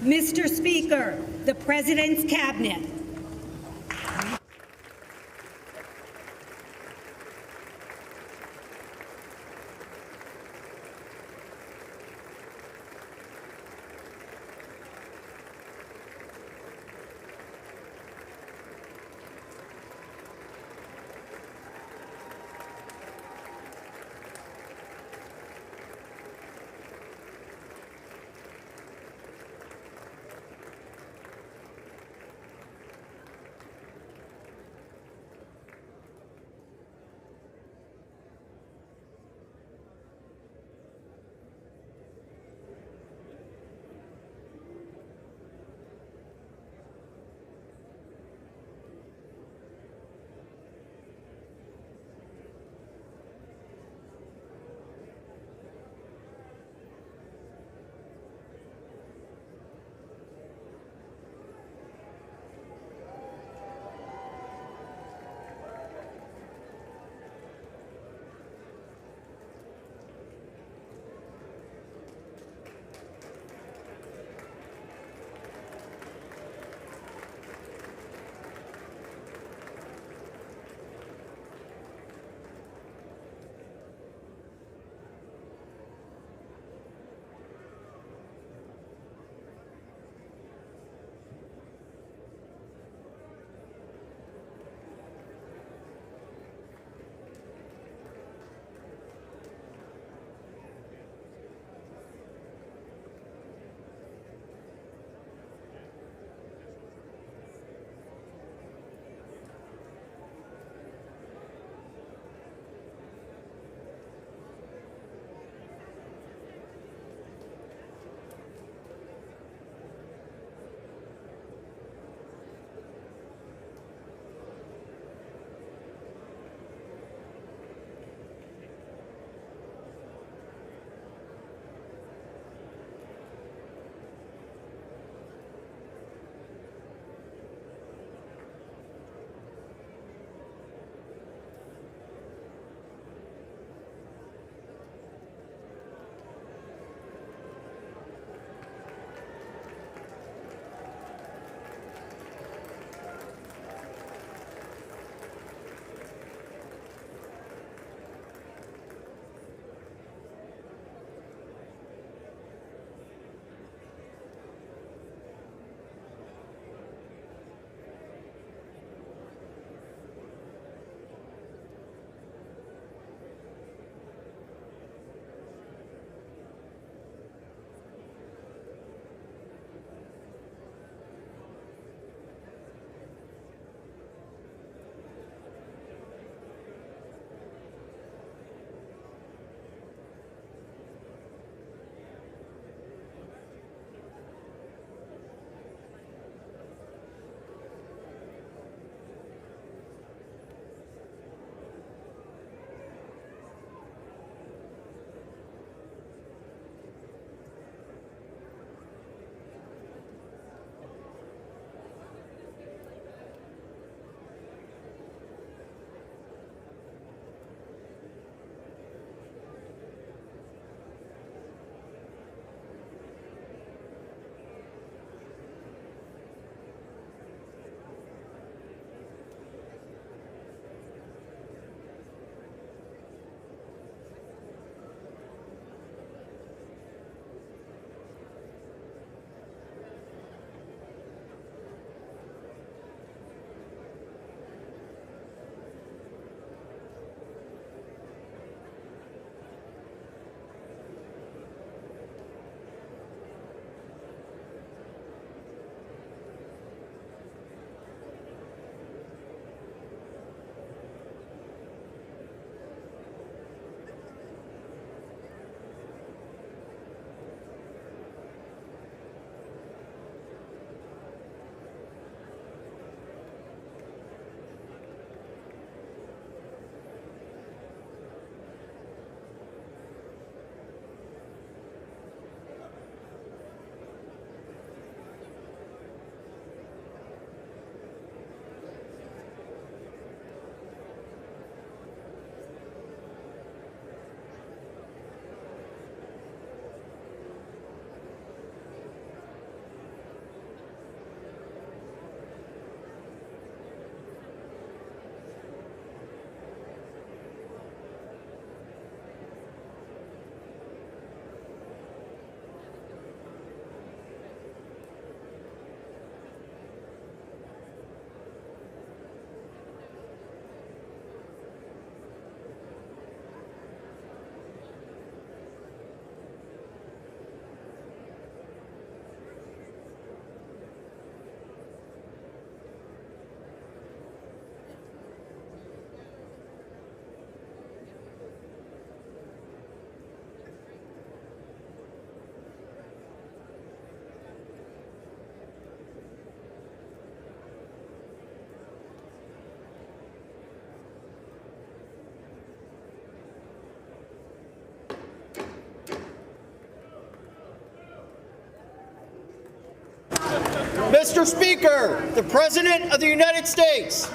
Mr. Speaker, the President's Cabinet. Mr. Speaker, the President of the United States.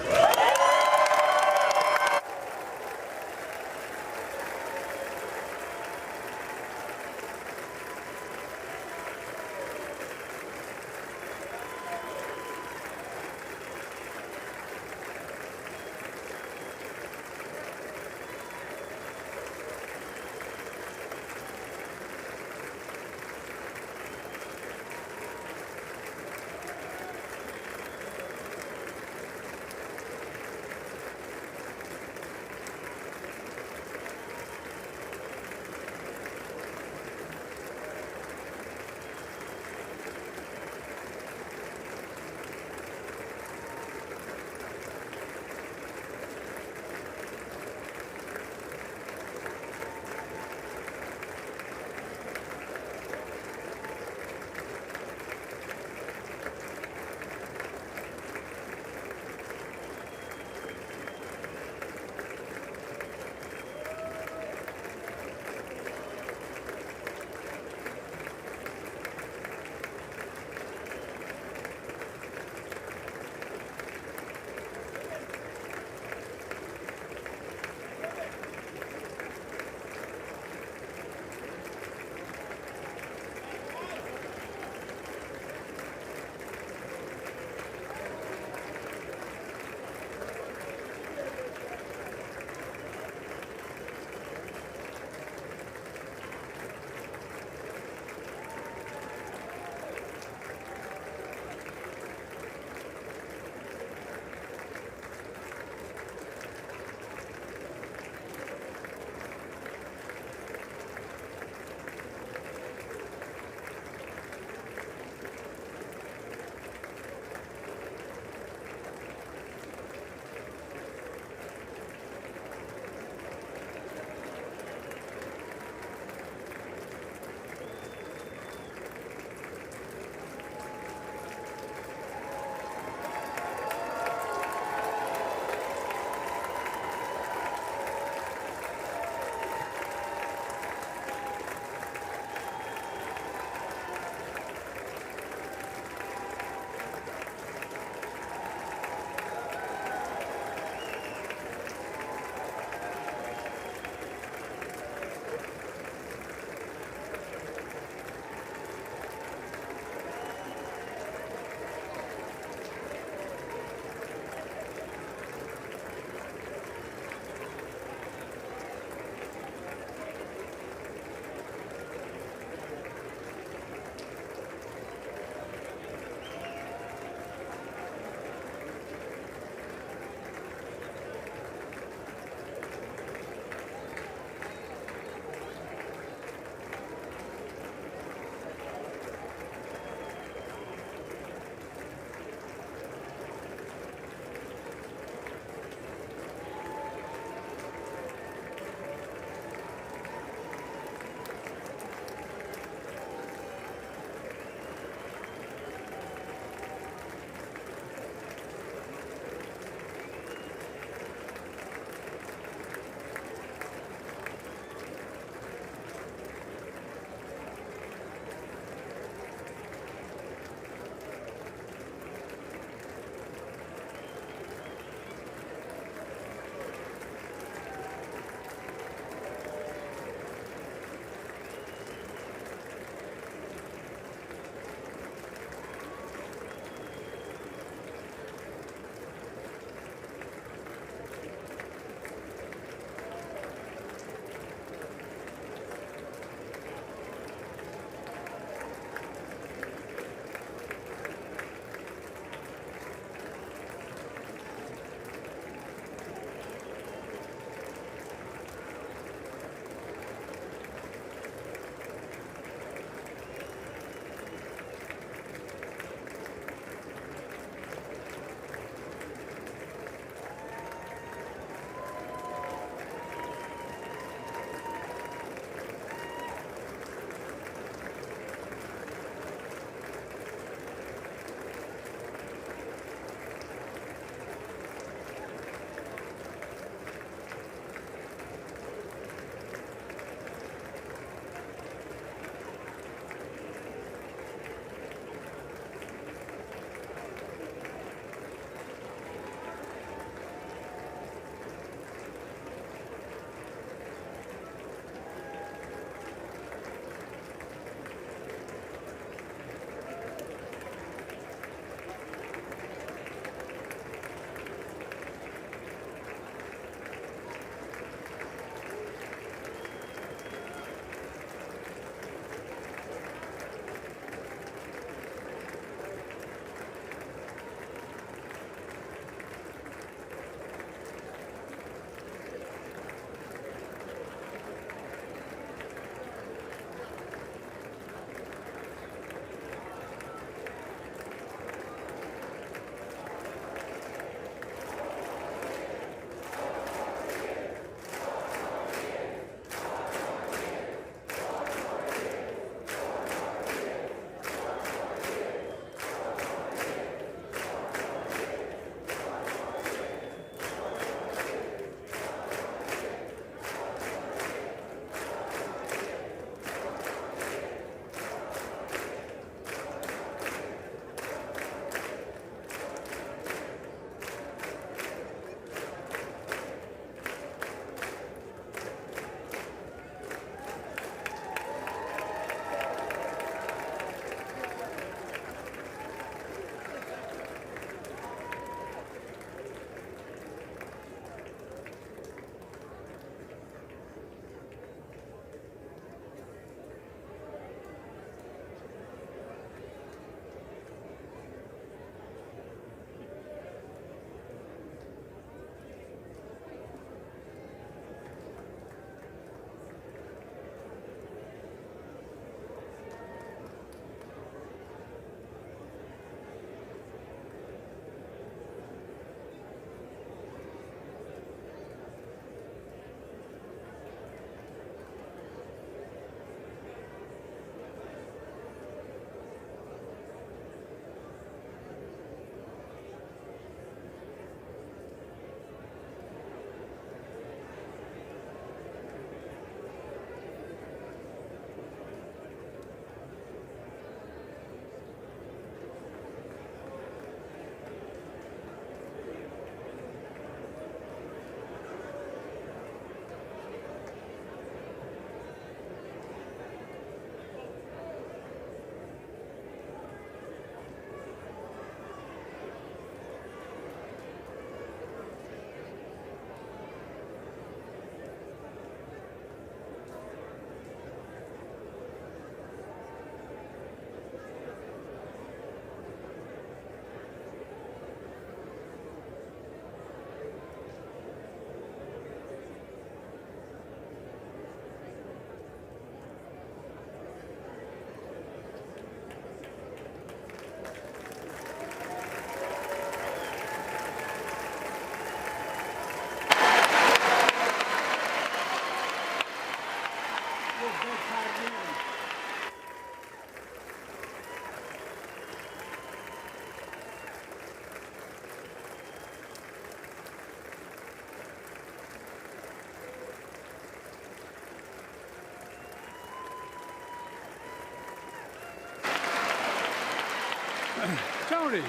Tony.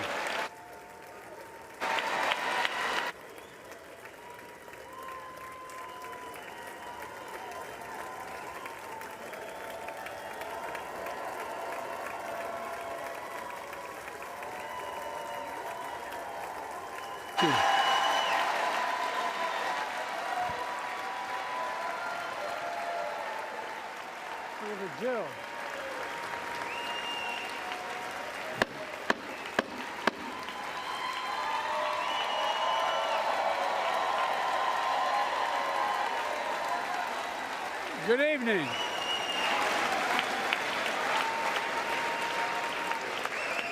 Senator Jill. Good evening.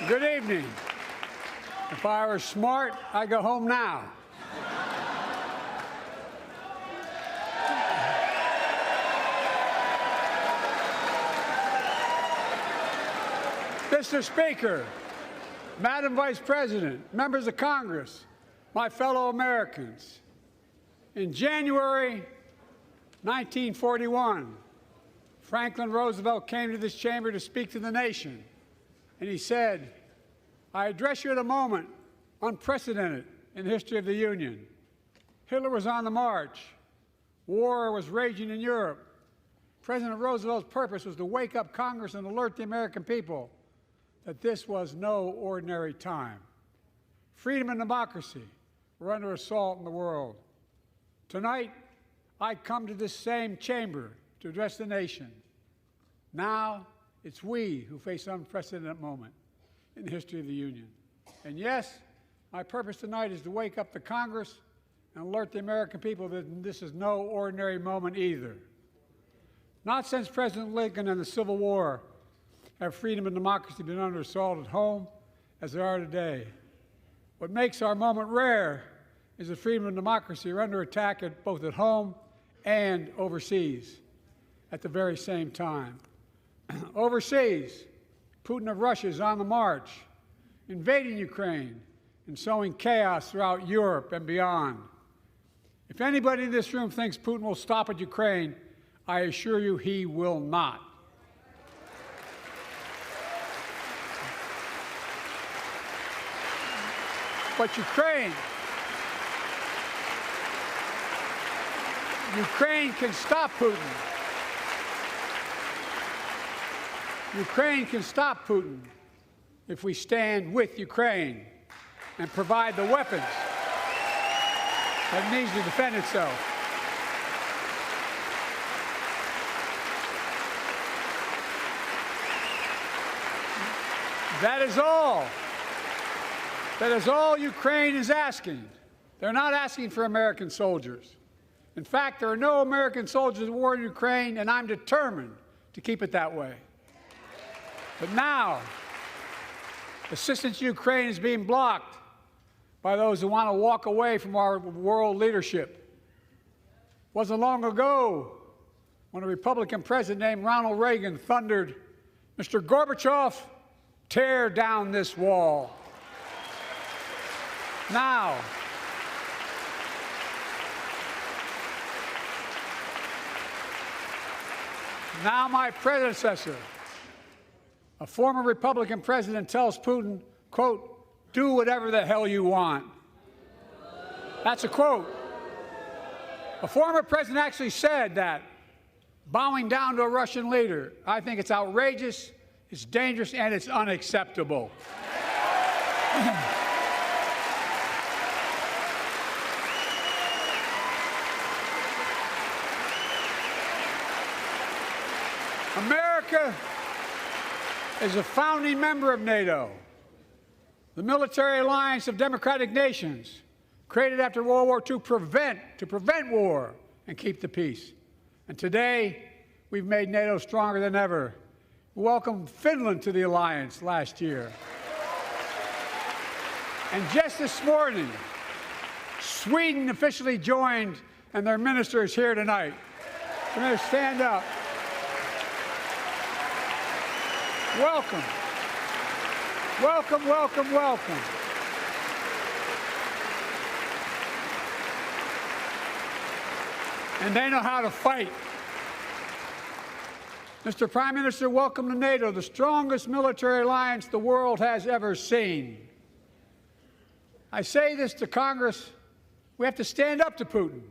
Good evening. If I were smart, I'd go home now. Mr. Speaker, Madam Vice President, members of Congress, my fellow Americans, in January 1941, Franklin Roosevelt came to this chamber to speak to the nation, and he said, "I address you at a moment unprecedented in the history of the Union. Hitler was on the march. War was raging in Europe. President Roosevelt's purpose was to wake up Congress and alert the American people that this was no ordinary time. Freedom and democracy were under assault in the world. Tonight, I come to this same chamber to address the nation. Now, it's we who face an unprecedented moment in the history of the Union. And yes, my purpose tonight is to wake up the Congress and alert the American people that this is no ordinary moment either. Not since President Lincoln and the Civil War have freedom and democracy been under assault at home as they are today. What makes our moment rare is that freedom and democracy are under attack both at home and overseas at the very same time. Overseas, Putin of Russia is on the march, invading Ukraine and sowing chaos throughout Europe and beyond. If anybody in this room thinks Putin will stop at Ukraine, I assure you he will not. But Ukraine can stop Putin. Ukraine can stop Putin if we stand with Ukraine and provide the weapons that it needs to defend itself. That is all. That is all Ukraine is asking. They're not asking for American soldiers. In fact, there are no American soldiers at war in Ukraine, and I'm determined to keep it that way. But now, assistance to Ukraine is being blocked by those who want to walk away from our world leadership. It wasn't long ago when a Republican president named Ronald Reagan thundered, "Mr. Gorbachev, tear down this wall." Now, my predecessor, a former Republican president, tells Putin, quote, "Do whatever the hell you want." That's a quote. A former president actually said that, bowing down to a Russian leader. I think it's outrageous, it's dangerous, and it's unacceptable. America is a founding member of NATO, the military alliance of democratic nations created after World War II to prevent war and keep the peace. And today, we've made NATO stronger than ever. We welcomed Finland to the alliance last year. And just this morning, Sweden officially joined, and their minister is here tonight. We're going to stand up. Welcome. Welcome, welcome, welcome. And they know how to fight. Mr. Prime Minister, welcome to NATO, the strongest military alliance the world has ever seen. I say this to Congress, we have to stand up to Putin.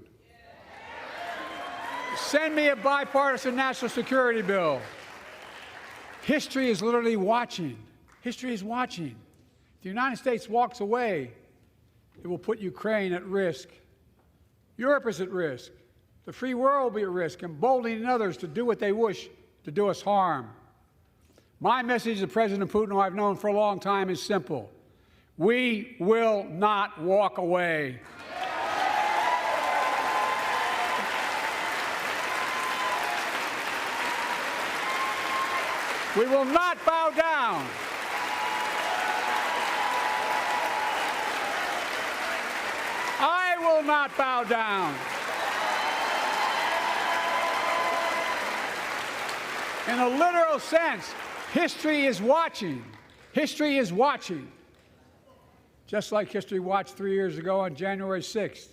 Send me a bipartisan national security bill. History is literally watching. History is watching. If the United States walks away, it will put Ukraine at risk. Europe is at risk. The free world will be at risk, emboldening others to do what they wish to do us harm. My message to President Putin, who I've known for a long time, is simple. We will not walk away. We will not bow down. I will not bow down. In a literal sense, history is watching. History is watching. Just like history watched 3 years ago on January 6th,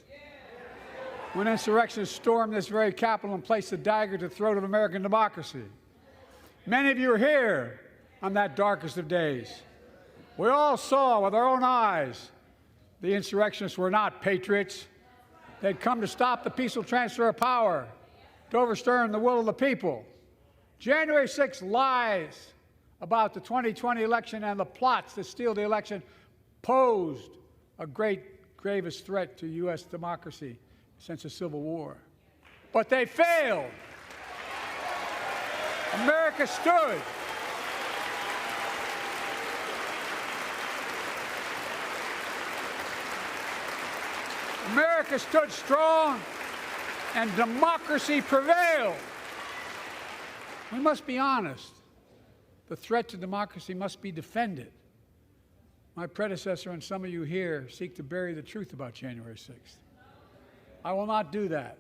when insurrectionists stormed this very Capitol and placed a dagger to the throat of American democracy. Many of you are here on that darkest of days. We all saw with our own eyes the insurrectionists were not patriots. They'd come to stop the peaceful transfer of power, to overturn the will of the people. January 6th lies about the 2020 election and the plots to steal the election posed a gravest threat to U.S. democracy since the Civil War. But they failed. America stood. America stood strong, and democracy prevailed. We must be honest. The threat to democracy must be defended. My predecessor and some of you here seek to bury the truth about January 6th. I will not do that.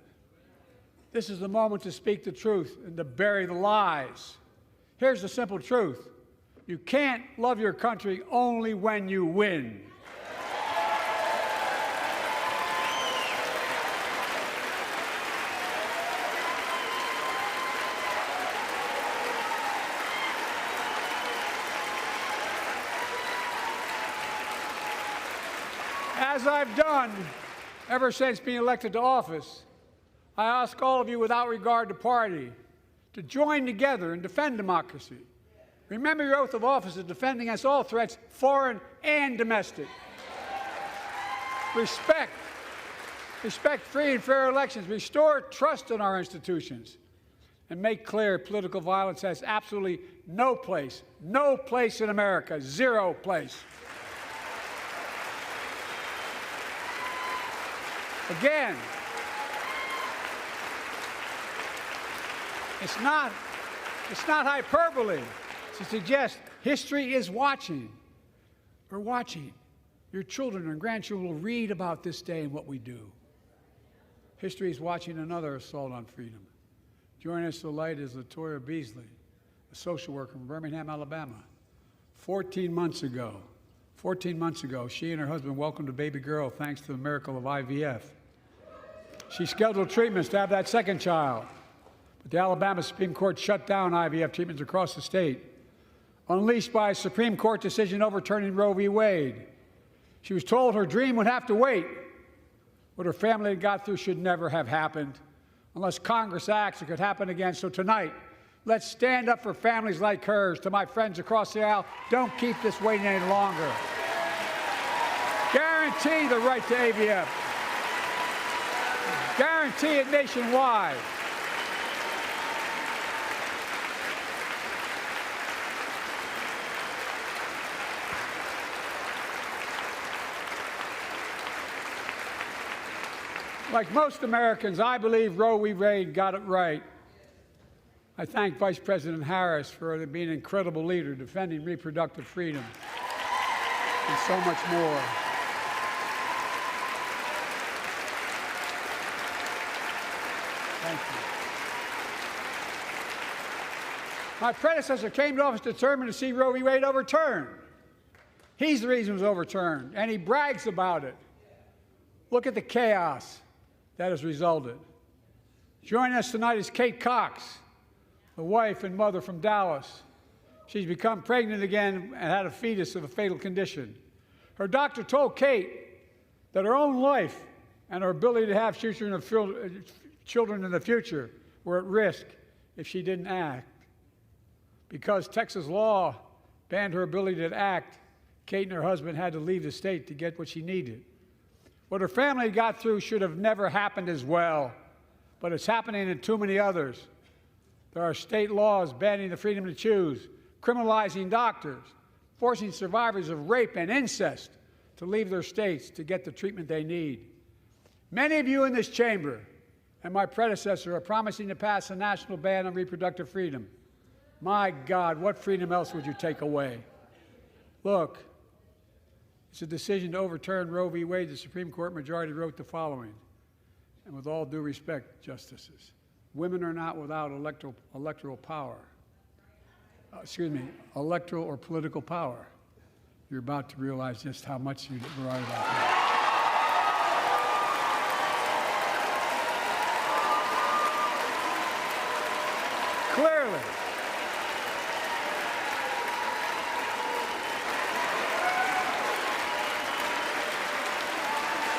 This is the moment to speak the truth and to bury the lies. Here's the simple truth. You can't love your country only when you win. As I've done ever since being elected to office, I ask all of you, without regard to party, to join together and defend democracy. Remember your oath of office is defending against all threats, foreign and domestic. Respect free and fair elections, restore trust in our institutions, and make clear political violence has absolutely no place in America, zero place. Again, it's not hyperbole to suggest history is watching. We're watching. Your children and grandchildren will read about this day and what we do. History is watching another assault on freedom. Joining us tonight is Latoya Beasley, a social worker from Birmingham, Alabama. 14 months ago, she and her husband welcomed a baby girl thanks to the miracle of IVF. She scheduled treatments to have that second child, but the Alabama Supreme Court shut down IVF treatments across the state, unleashed by a Supreme Court decision overturning Roe v. Wade. She was told her dream would have to wait. What her family had got through should never have happened. Unless Congress acts, it could happen again. So tonight, let's stand up for families like hers. To my friends across the aisle, don't keep this waiting any longer. Guarantee the right to AVF. Guarantee it nationwide. Like most Americans, I believe Roe v. Wade got it right. I thank Vice President Harris for being an incredible leader, defending reproductive freedom, and so much more. Thank you. My predecessor came to office determined to see Roe v. Wade overturned. He's the reason it was overturned, and he brags about it. Look at the chaos that has resulted. Joining us tonight is Kate Cox, the wife and mother from Dallas. She's become pregnant again and had a fetus of a fatal condition. Her doctor told Kate that her own life and her ability to have children in the future were at risk if she didn't act. Because Texas law banned her ability to act, Kate and her husband had to leave the state to get what she needed. What her family got through should have never happened as well, but it's happening in too many others. There are state laws banning the freedom to choose, criminalizing doctors, forcing survivors of rape and incest to leave their states to get the treatment they need. Many of you in this chamber and my predecessor are promising to pass a national ban on reproductive freedom. My God, what freedom else would you take away? Look, it's a decision to overturn Roe v. Wade. The Supreme Court majority wrote the following, and with all due respect, justices, women are not without electoral power. Electoral or political power. You're about to realize just how much you were right about that.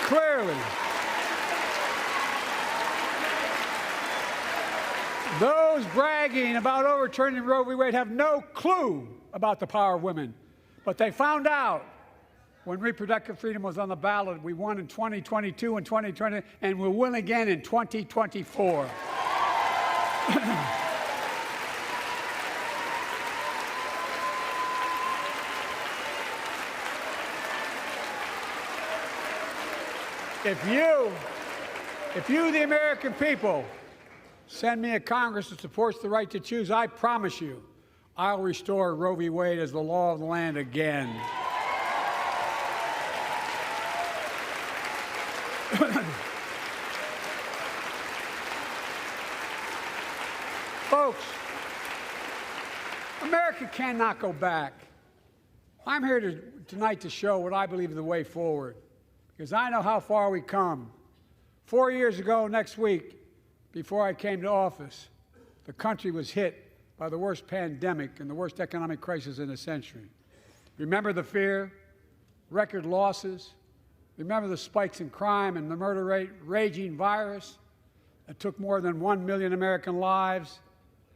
Clearly, those bragging about overturning Roe v. Wade have no clue about the power of women. But they found out when reproductive freedom was on the ballot. We won in 2022 and 2020, and we'll win again in 2024. If you, the American people, send me a Congress that supports the right to choose, I promise you, I'll restore Roe v. Wade as the law of the land again. Folks, America cannot go back. I'm here tonight to show what I believe is the way forward, because I know how far we come. 4 years ago next week, before I came to office, the country was hit by the worst pandemic and the worst economic crisis in a century. Remember the fear, record losses? Remember the spikes in crime and the murder rate, raging virus that took more than 1 million American lives,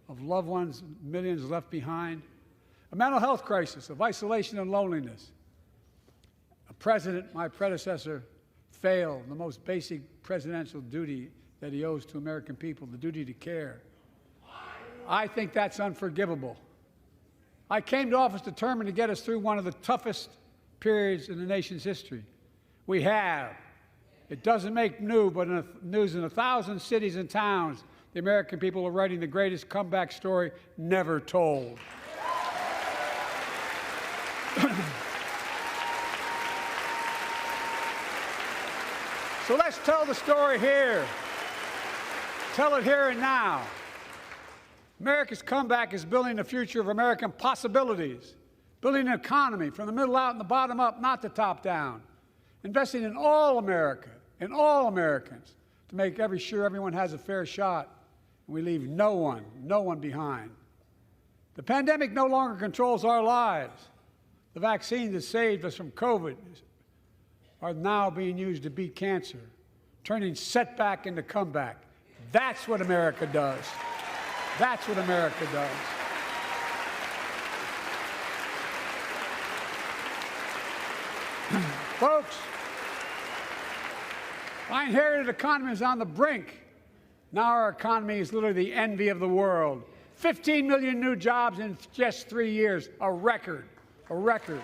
of loved ones, millions left behind? A mental health crisis of isolation and loneliness. A president, my predecessor, failed the most basic presidential duty that he owes to American people, the duty to care. I think that's unforgivable. I came to office determined to get us through one of the toughest periods in the nation's history. We have. It doesn't make news in 1,000 cities and towns. The American people are writing the greatest comeback story never told. So let's tell the story here. Tell it here and now. America's comeback is building the future of American possibilities, building an economy from the middle out and the bottom up, not the top down, investing in all America, in all Americans, to make sure everyone has a fair shot, and we leave no one behind. The pandemic no longer controls our lives. The vaccines that saved us from COVID are now being used to beat cancer, turning setback into comeback. That's what America does. That's what America does. Folks, our inherited economy is on the brink. Now our economy is literally the envy of the world. 15 million new jobs in just 3 years, a record, a record.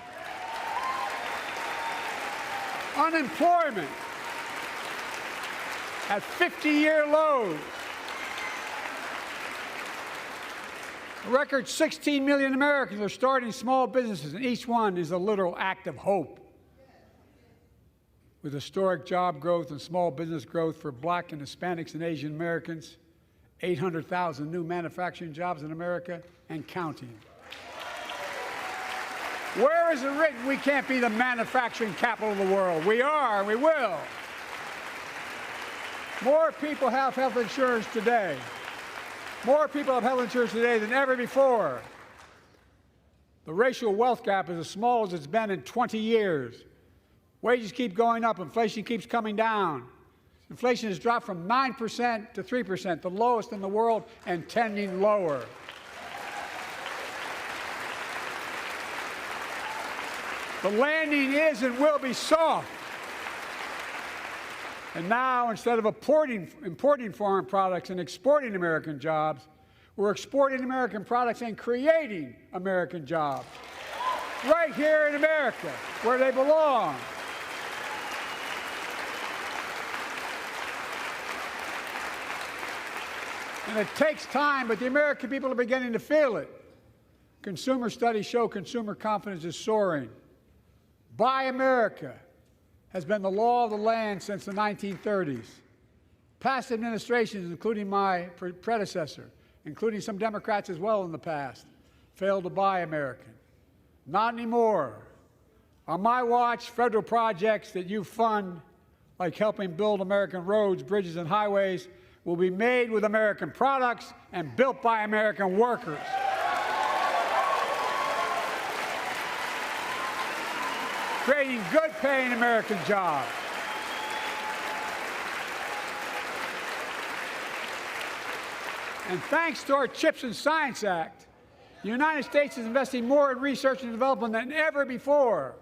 Unemployment at 50-year lows. A record 16 million Americans are starting small businesses, and each one is a literal act of hope. With historic job growth and small business growth for Black and Hispanics and Asian Americans, 800,000 new manufacturing jobs in America and counting. Where is it written we can't be the manufacturing capital of the world? We are, and we will. More people have health insurance today. More people have health insurance today than ever before. The racial wealth gap is as small as it's been in 20 years. Wages keep going up. Inflation keeps coming down. Inflation has dropped from 9% to 3%, the lowest in the world, and tending lower. The landing is and will be soft. And now, instead of importing foreign products and exporting American jobs, we're exporting American products and creating American jobs right here in America, where they belong. And it takes time, but the American people are beginning to feel it. Consumer studies show consumer confidence is soaring. Buy America has been the law of the land since the 1930s. Past administrations, including my predecessor, including some Democrats as well in the past, failed to buy American. Not anymore. On my watch, federal projects that you fund, like helping build American roads, bridges, and highways, will be made with American products and built by American workers. Creating good-paying American jobs. And thanks to our CHIPS and Science Act, the United States is investing more in research and development than ever before.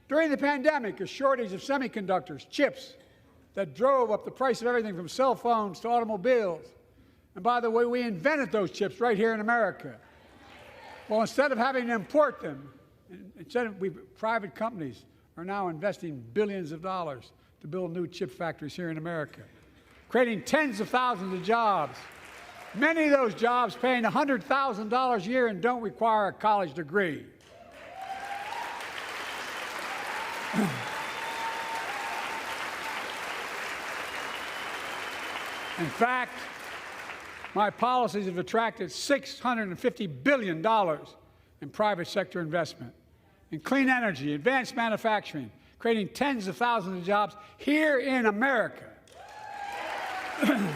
During the pandemic, a shortage of semiconductors, chips, that drove up the price of everything from cell phones to automobiles. And by the way, we invented those chips right here in America. Well, instead of having to import them, private companies are now investing billions of dollars to build new chip factories here in America, creating tens of thousands of jobs. Many of those jobs paying $100,000 a year and don't require a college degree. In fact, my policies have attracted $650 billion in private sector investment in clean energy, advanced manufacturing, creating tens of thousands of jobs here in America. And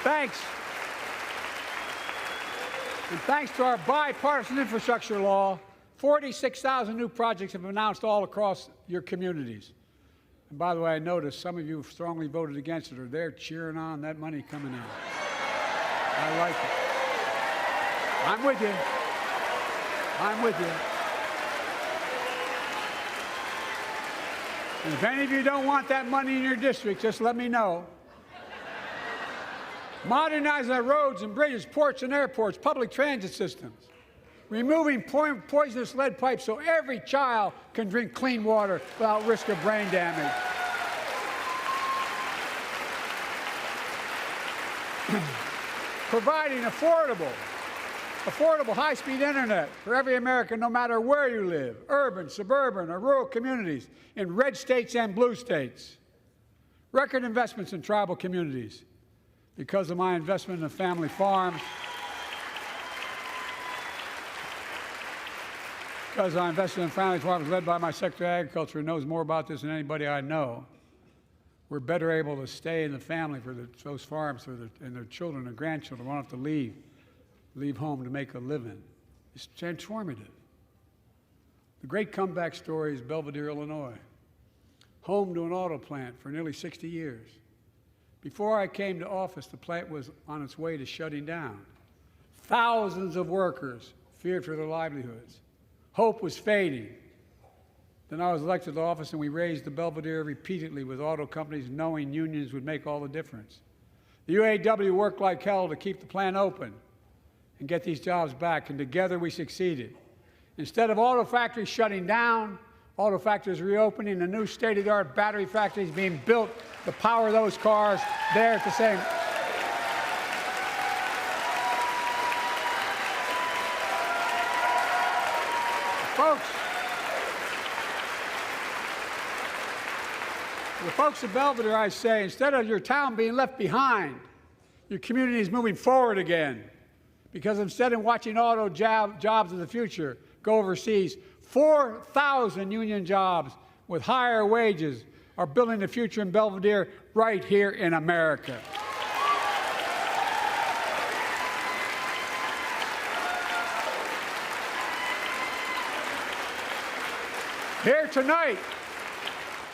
thanks to our bipartisan infrastructure law, 46,000 new projects have been announced all across your communities. And by the way, I noticed some of you strongly voted against it, or they're cheering on that money coming in. I like it. I'm with you. I'm with you. And if any of you don't want that money in your district, just let me know. Modernizing our roads and bridges, ports and airports, public transit systems. Removing poisonous lead pipes so every child can drink clean water without risk of brain damage. Providing affordable high-speed internet for every American, no matter where you live, urban, suburban, or rural communities, in red states and blue states. Record investments in tribal communities. Because of my investment in family farms, because I invested in family farms led by my Secretary of Agriculture, who knows more about this than anybody I know, we're better able to stay in the family for those farms and their children and grandchildren won't have to leave home to make a living. It's transformative. The great comeback story is Belvidere, Illinois, home to an auto plant for nearly 60 years. Before I came to office, the plant was on its way to shutting down. Thousands of workers feared for their livelihoods. Hope was fading. Then I was elected to office, and we raised the Belvidere repeatedly with auto companies, knowing unions would make all the difference. The UAW worked like hell to keep the plant open and get these jobs back, and together we succeeded. Instead of auto factories shutting down, auto factories reopening, and new state-of-the-art battery factories being built to power those cars there at the same. The folks of Belvidere, I say, instead of your town being left behind, your community is moving forward again. Because instead of watching auto jobs of the future go overseas, 4,000 union jobs with higher wages are building the future in Belvidere right here in America. Here tonight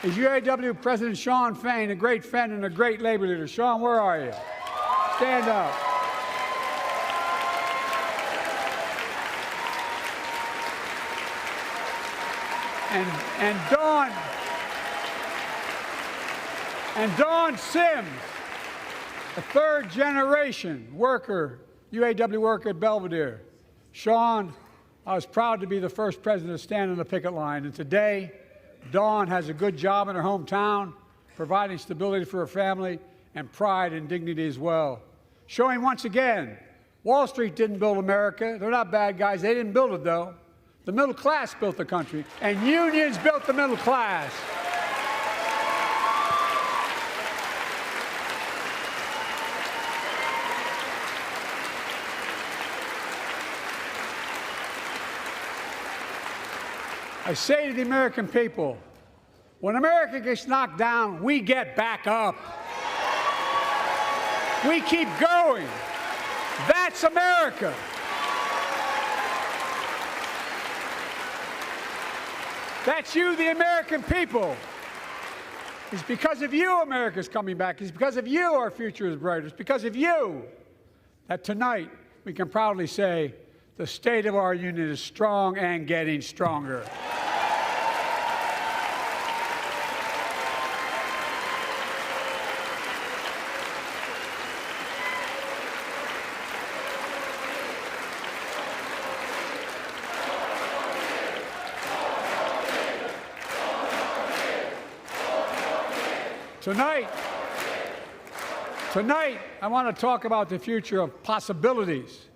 is UAW President Shawn Fain, a great friend and a great labor leader. Shawn, where are you? Stand up. And Dawn Sims, a third-generation worker, UAW worker at Belvedere. Shawn, I was proud to be the first president to stand on the picket line, and today, Dawn has a good job in her hometown, providing stability for her family and pride and dignity as well. Showing once again, Wall Street didn't build America. They're not bad guys. They didn't build it, though. The middle class built the country, and unions built the middle class. I say to the American people, when America gets knocked down, we get back up. We keep going. That's America. That's you, the American people. It's because of you America's coming back. It's because of you our future is brighter. It's because of you that tonight we can proudly say the state of our union is strong and getting stronger. Tonight, I want to talk about the future of possibilities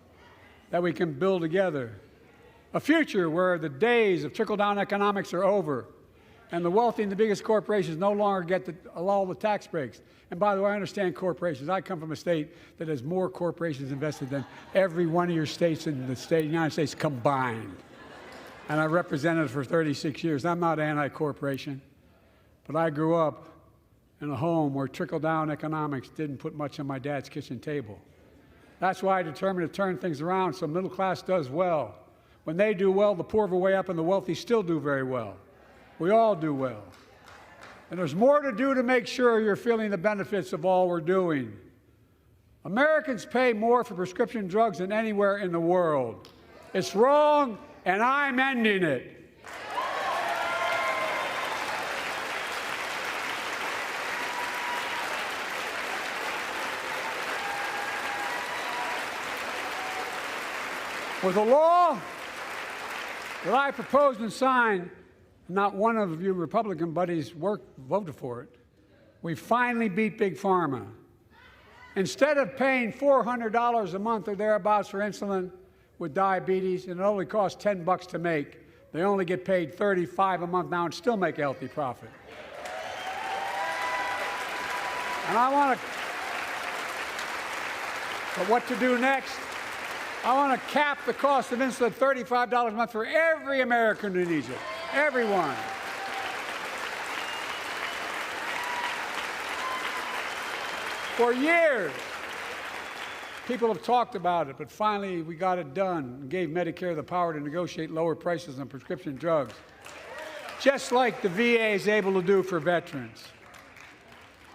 that we can build together. A future where the days of trickle-down economics are over and the wealthy and the biggest corporations no longer get all the tax breaks. And by the way, I understand corporations. I come from a state that has more corporations invested than every one of your states in the United States combined. And I represented it for 36 years. I'm not anti-corporation, but I grew up in a home where trickle-down economics didn't put much on my dad's kitchen table. That's why I determined to turn things around so middle class does well. When they do well, the poor go way up and the wealthy still do very well. We all do well. And there's more to do to make sure you're feeling the benefits of all we're doing. Americans pay more for prescription drugs than anywhere in the world. It's wrong, and I'm ending it. With a law that I proposed and signed, not one of you Republican buddies voted for it. We finally beat Big Pharma. Instead of paying $400 a month or thereabouts for insulin with diabetes, and it only costs $10 to make, they only get paid $35 a month now and still make a healthy profit. And but what to do next? I want to cap the cost of insulin at $35 a month for every American who needs it. Everyone. For years, people have talked about it, but finally we got it done and gave Medicare the power to negotiate lower prices on prescription drugs, just like the VA is able to do for veterans.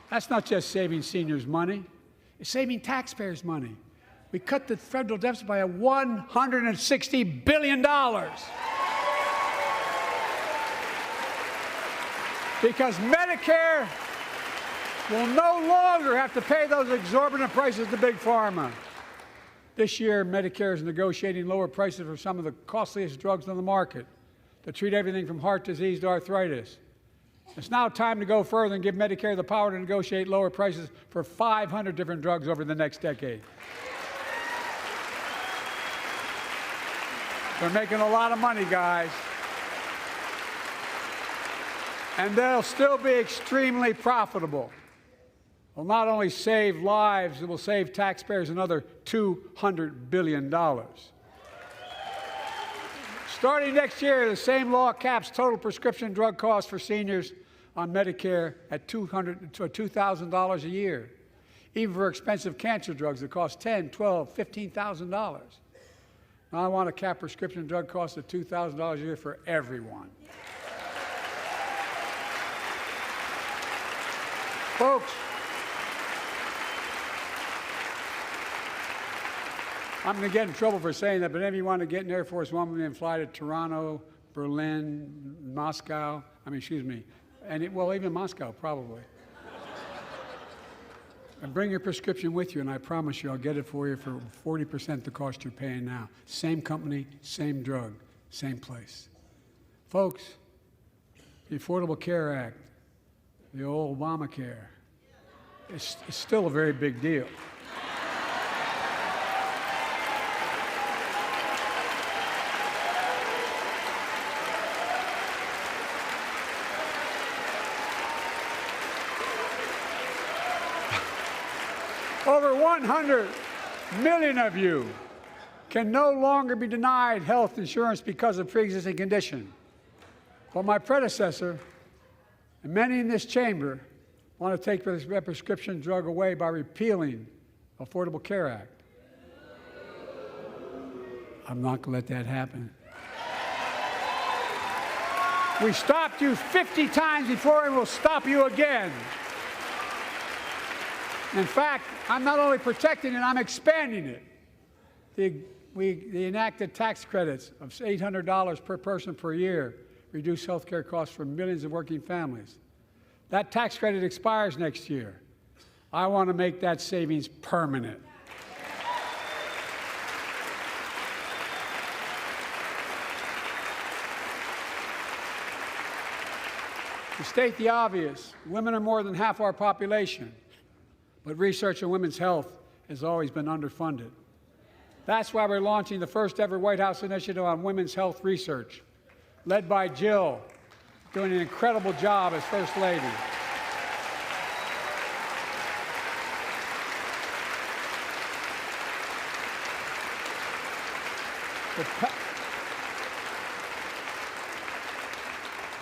That's not just saving seniors money, it's saving taxpayers money. We cut the federal deficit by $160 billion. Because Medicare will no longer have to pay those exorbitant prices to Big Pharma. This year, Medicare is negotiating lower prices for some of the costliest drugs on the market to treat everything from heart disease to arthritis. It's now time to go further and give Medicare the power to negotiate lower prices for 500 different drugs over the next decade. They're making a lot of money, guys. And they'll still be extremely profitable. Will not only save lives, it will save taxpayers another $200 billion. Starting next year, the same law caps total prescription drug costs for seniors on Medicare at $2,000 a year, even for expensive cancer drugs that cost $10,000, $12,000, $15,000. Now I want to cap prescription drug costs at $2,000 a year for everyone. Folks, I'm going to get in trouble for saying that, but if you want to get in Air Force One and fly to Toronto, Berlin, Moscow, well, even Moscow, probably. And bring your prescription with you, and I promise you I'll get it for you for 40% the cost you're paying now. Same company, same drug, same place. Folks, the Affordable Care Act, the old Obamacare, it's still a very big deal. Over 100 million of you can no longer be denied health insurance because of pre-existing condition. Well, my predecessor and many in this chamber want to take this prescription drug away by repealing the Affordable Care Act. I'm not going to let that happen. We stopped you 50 times before, and we'll stop you again. In fact, I'm not only protecting it, I'm expanding it. The enacted tax credits of $800 per person per year reduce health care costs for millions of working families. That tax credit expires next year. I want to make that savings permanent. To state the obvious, women are more than half our population. But research on women's health has always been underfunded. That's why we're launching the first ever White House initiative on women's health research, led by Jill, doing an incredible job as First Lady.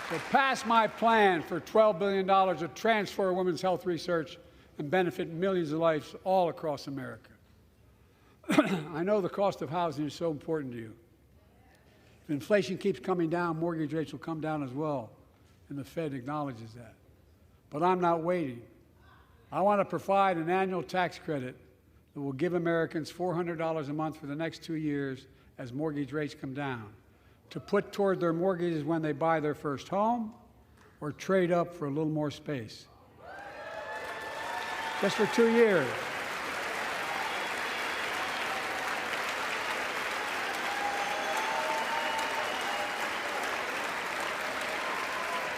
To pass my plan for $12 billion to transfer women's health research and benefit millions of lives all across America. I know the cost of housing is so important to you. If inflation keeps coming down, mortgage rates will come down as well, and the Fed acknowledges that. But I'm not waiting. I want to provide an annual tax credit that will give Americans $400 a month for the next 2 years as mortgage rates come down, to put toward their mortgages when they buy their first home or trade up for a little more space. Just for 2 years.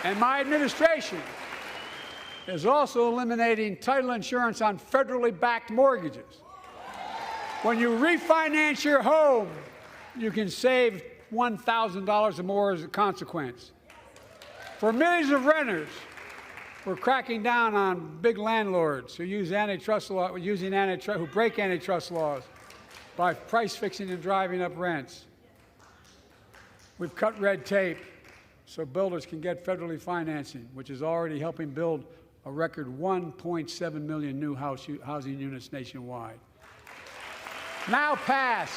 And my administration is also eliminating title insurance on federally backed mortgages. When you refinance your home, you can save $1,000 or more as a consequence. For millions of renters, we're cracking down on big landlords who use antitrust law, who break antitrust laws by price fixing and driving up rents. We've cut red tape so builders can get federally financing, which is already helping build a record 1.7 million new housing units nationwide. Now pass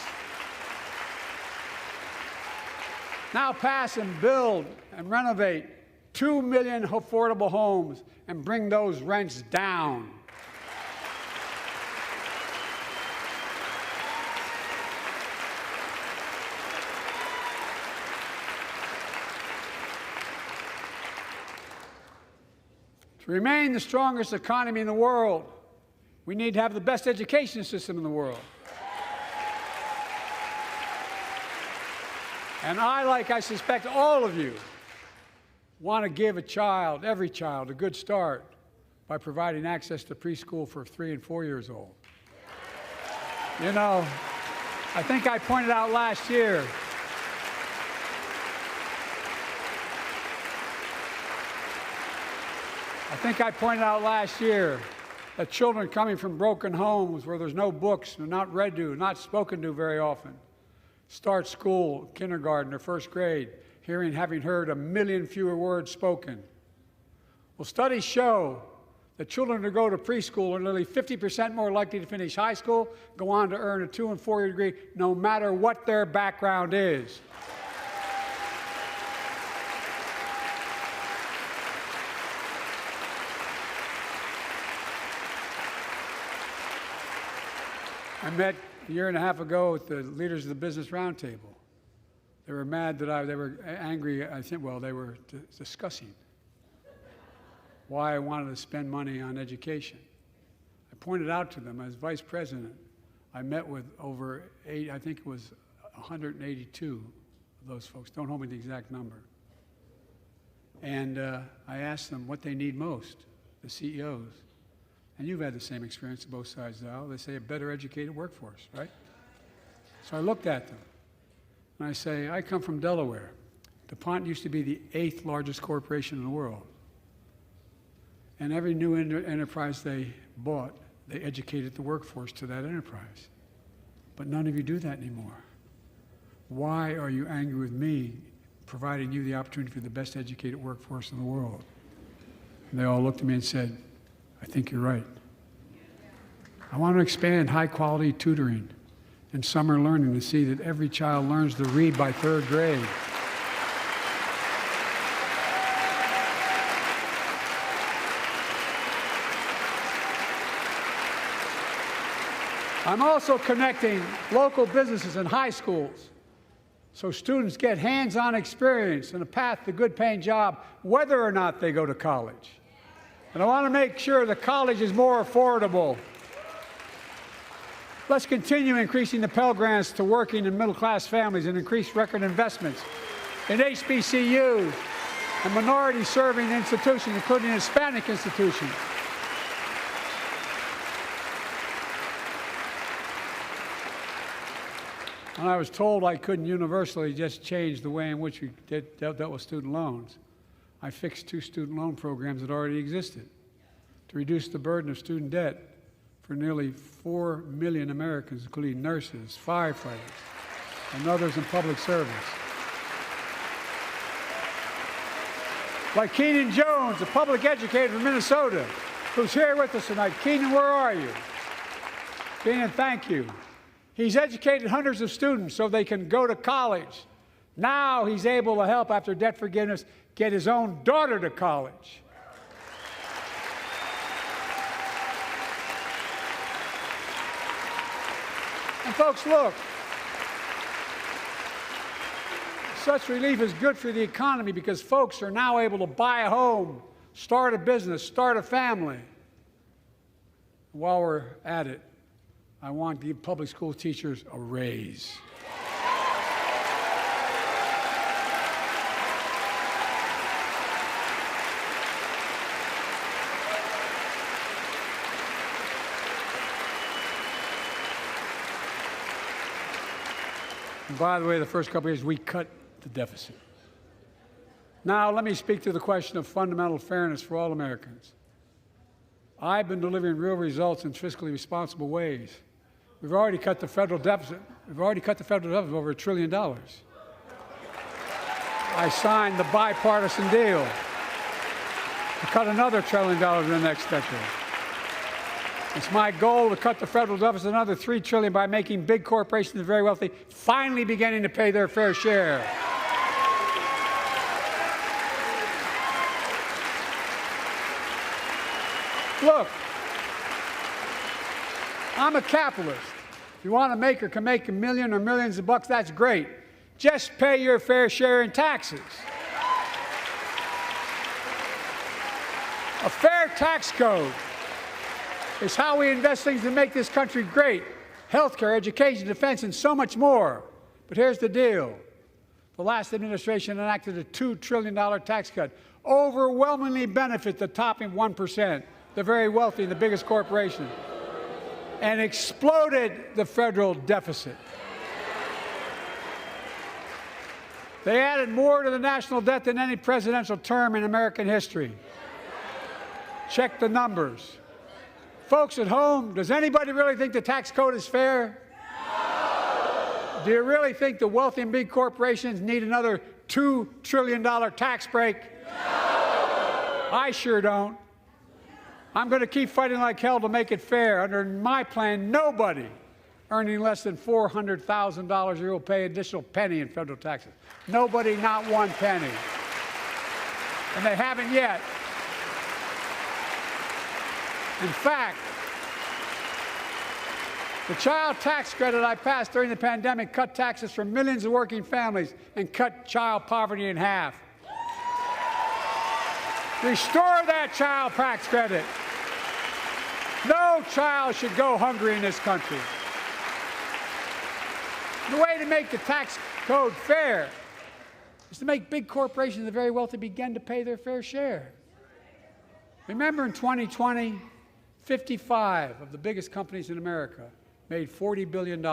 and build and renovate 2 million affordable homes and bring those rents down. To remain the strongest economy in the world, we need to have the best education system in the world. And I suspect all of you, want to give every child, a good start by providing access to preschool for 3 and 4 years old. You know, I think I pointed out last year that children coming from broken homes where there's no books, they're not read to, not spoken to very often, start school, kindergarten, or first grade, having heard 1 million fewer words spoken. Well, studies show that children who go to preschool are nearly 50% more likely to finish high school, go on to earn a 2- and 4-year degree, no matter what their background is. I met a year and a half ago with the leaders of the Business Roundtable. They were mad that they were angry, I think, well, they were discussing why I wanted to spend money on education. I pointed out to them, as vice president, I met with over I think it was 182 of those folks. Don't hold me to the exact number. And I asked them what they need most, the CEOs. And you've had the same experience on both sides of the aisle. They say a better educated workforce, right? So I looked at them, and I say, I come from Delaware. DuPont used to be the 8th largest corporation in the world. And every new enterprise they bought, they educated the workforce to that enterprise. But none of you do that anymore. Why are you angry with me providing you the opportunity for the best educated workforce in the world? And they all looked at me and said, I think you're right. I want to expand high-quality tutoring and summer learning to see that every child learns to read by 3rd grade. I'm also connecting local businesses and high schools so students get hands-on experience and a path to a good-paying job, whether or not they go to college. And I want to make sure the college is more affordable. Let's continue increasing the Pell Grants to working and middle-class families and increase record investments in HBCUs and minority-serving institutions, including Hispanic institutions. When I was told I couldn't universally just change the way in which we dealt with student loans, I fixed 2 student loan programs that already existed to reduce the burden of student debt for nearly 4 million Americans, including nurses, firefighters, and others in public service. Like Keenan Jones, a public educator from Minnesota, who's here with us tonight. Keenan, where are you? Keenan, thank you. He's educated hundreds of students so they can go to college. Now he's able to help, after debt forgiveness, get his own daughter to college. And folks, look, such relief is good for the economy because folks are now able to buy a home, start a business, start a family. While we're at it, I want to give public school teachers a raise. And by the way, the first couple of years, we cut the deficit. Now, let me speak to the question of fundamental fairness for all Americans. I've been delivering real results in fiscally responsible ways. We've already cut the federal deficit. We've already cut the federal deficit over $1 trillion. I signed the bipartisan deal to cut another $1 trillion in the next decade. It's my goal to cut the federal deficit another $3 trillion by making big corporations and the very wealthy finally beginning to pay their fair share. Look, I'm a capitalist. If you want to make or can make $1 million or millions of bucks, that's great. Just pay your fair share in taxes. A fair tax code is how we invest things to make this country great. Healthcare, education, defense, and so much more. But here's the deal. The last administration enacted a $2 trillion tax cut, overwhelmingly benefit the top 1%, the very wealthy and the biggest corporations, and exploded the federal deficit. They added more to the national debt than any presidential term in American history. Check the numbers. Folks at home, does anybody really think the tax code is fair? No. Do you really think the wealthy and big corporations need another $2 trillion tax break? No. I sure don't. I'm going to keep fighting like hell to make it fair. Under my plan, nobody earning less than $400,000 a year will pay an additional penny in federal taxes. Nobody, not one penny. And they haven't yet. In fact, The child tax credit I passed during the pandemic cut taxes for millions of working families and cut child poverty in half. Restore that child tax credit. No child should go hungry in this country. The way to make the tax code fair is to make big corporations and the very wealthy begin to pay their fair share. Remember in 2020, 55 of the biggest companies in America made $40 billion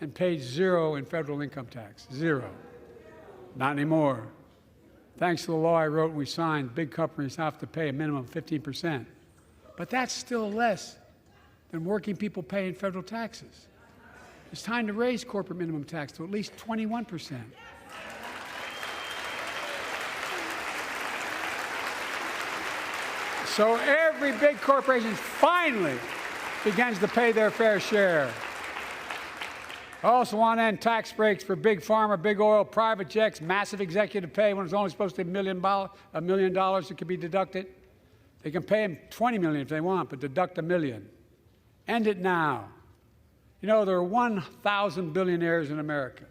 and paid zero in federal income tax. Zero. Not anymore. Thanks to the law I wrote and we signed, big companies have to pay a minimum of 15%. But that's still less than working people pay in federal taxes. It's time to raise corporate minimum tax to at least 21%. So every big corporation finally begins to pay their fair share. I also want to end tax breaks for big pharma, big oil, private jets, massive executive pay when it's only supposed to be $1 million that could be deducted. They can pay them $20 million if they want, but deduct $1 million. End it now. You know, there are 1,000 billionaires in America.